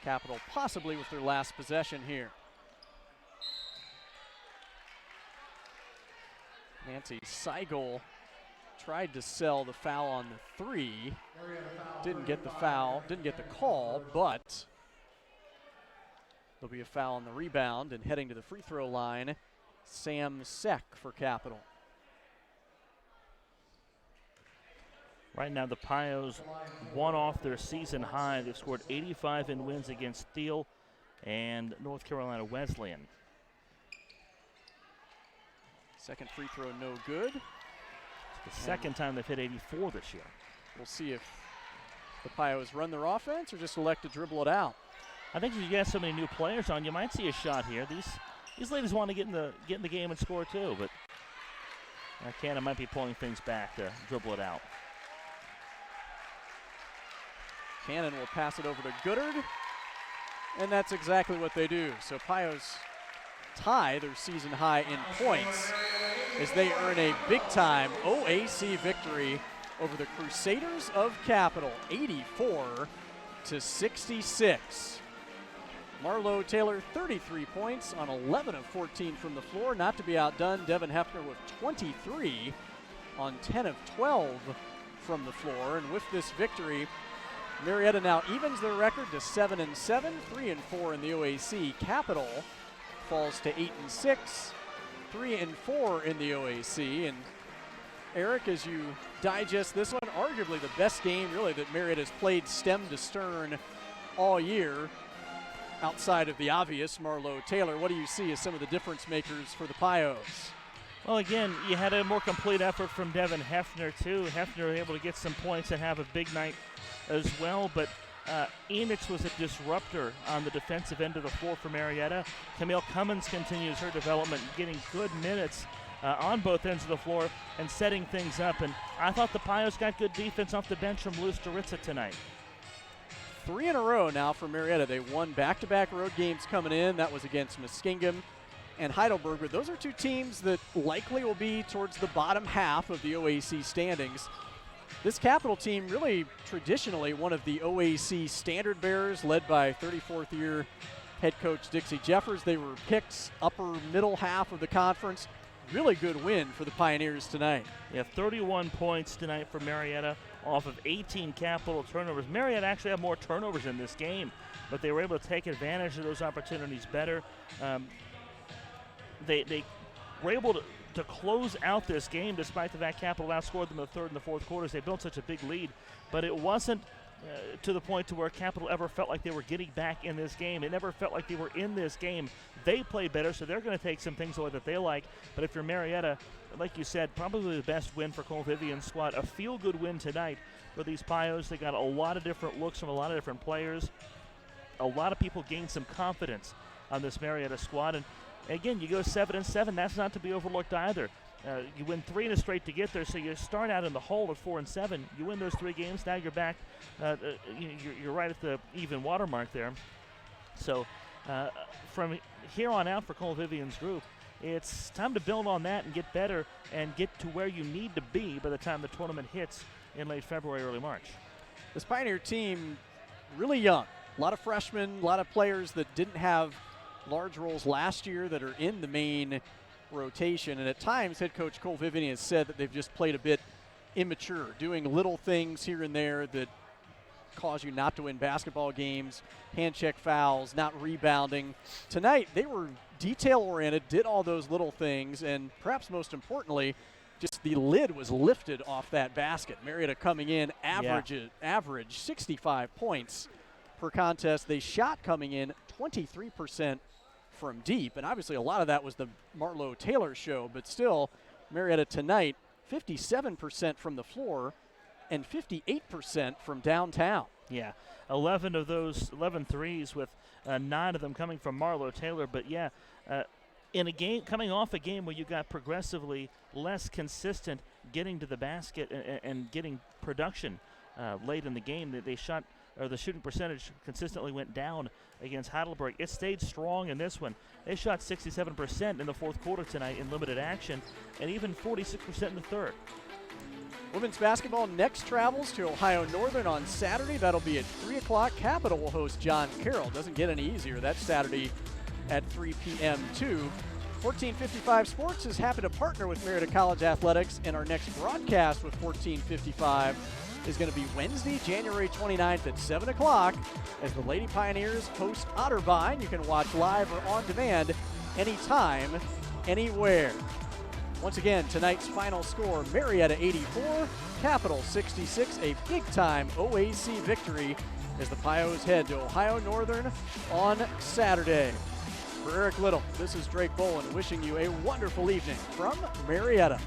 Capital possibly with their last possession here. Nancy Seigel tried to sell the foul on the 3. Didn't get the foul, didn't get the call, but there'll be a foul on the rebound, and heading to the free throw line, Sam Seck for Capital.
Right now the Pios won off their season high. They've scored 85 in wins against Thiel and North Carolina Wesleyan.
Second free throw no good.
It's the second time they've hit 84 this year.
We'll see if the Pios run their offense or just elect to dribble it out.
I think if you got so many new players on, you might see a shot here. These ladies want to get in the game and score too, but Cannon might be pulling things back to dribble it out.
Cannon will pass it over to Goodard, and that's exactly what they do. So Pios tie their season high in points as they earn a big-time OAC victory over the Crusaders of Capital, 84-66. Marlo Taylor, 33 points on 11 of 14 from the floor. Not to be outdone, Devin Hefner with 23 on 10 of 12 from the floor. And with this victory, Marietta now evens their record to 7-7, 3-4 in the OAC. Capital falls to 8-6, 3-4 in the OAC. And Eric, as you digest this one, arguably the best game really that Marietta has played stem to stern all year, outside of the obvious Marlo Taylor. What do you see as some of the difference makers for the Pios?
Well, again, you had a more complete effort from Devin Hefner, too. Hefner able to get some points and have a big night as well, but Enix was a disruptor on the defensive end of the floor for Marietta. Camille Cummins continues her development, getting good minutes on both ends of the floor and setting things up. And I thought the Pios got good defense off the bench from Luz Doritza tonight.
3 in a row now for Marietta. They won back-to-back road games coming in. That was against Muskingum and Heidelberg. But those are two teams that likely will be towards the bottom half of the OAC standings. This Capital team really traditionally one of the OAC standard bearers, led by 34th year head coach Dixie Jeffers. They were picked upper middle half of the conference. Really good win for the Pioneers tonight.
Yeah, 31 points tonight for Marietta off of 18 Capital turnovers. Marietta actually had more turnovers in this game, but they were able to take advantage of those opportunities better. They were able to close out this game despite the fact Capital outscored them in the third and the fourth quarters. They built such a big lead, but it wasn't to the point to where Capital ever felt like they were getting back in this game. It never felt like they were in this game. They played better, so they're going to take some things away that they like. But if you're Marietta, like you said, probably the best win for Cole Vivian's squad. A feel-good win tonight for these Pios. They got a lot of different looks from a lot of different players. A lot of people gained some confidence on this Marietta squad. And again, you go 7-7. That's not to be overlooked either. You win 3 in a straight to get there, so you start out in the hole at 4-7. You win those 3 games, now you're back. You're right at the even watermark there. So from here on out for Cole Vivian's group, it's time to build on that and get better and get to where you need to be by the time the tournament hits in late February, early March.
This Pioneer team, really young. A lot of freshmen, a lot of players that didn't have large roles last year that are in the main rotation, and at times head coach Cole Vivian has said that they've just played a bit immature, doing little things here and there that cause you not to win basketball games, hand check fouls, not rebounding. Tonight they were detail oriented, did all those little things, and perhaps most importantly, just the lid was lifted off that basket. Marietta coming in average 65 points per contest. They shot coming in 23% from deep, and obviously a lot of that was the Marlo Taylor show, but still Marietta tonight 57% from the floor and 58% from downtown.
Yeah, 11 of those 11 threes, with 9 of them coming from Marlo Taylor. But yeah, in a game, coming off a game where you got progressively less consistent getting to the basket and getting production late in the game, they shot, or the shooting percentage consistently went down against Heidelberg. It stayed strong in this one. They shot 67% in the fourth quarter tonight in limited action, and even 46% in the third.
Women's basketball next travels to Ohio Northern on Saturday. That'll be at 3 o'clock. Capital will host John Carroll. Doesn't get any easier. That's Saturday at 3 p.m. too. 1455 Sports is happy to partner with Marietta College Athletics, and our next broadcast with 1455 is going to be Wednesday, January 29th at 7 o'clock as the Lady Pioneers host Otterbein. You can watch live or on demand anytime, anywhere. Once again, tonight's final score, Marietta 84, Capital 66, a big-time OAC victory as the Pios head to Ohio Northern on Saturday. For Eric Little, this is Drake Boland wishing you a wonderful evening from Marietta.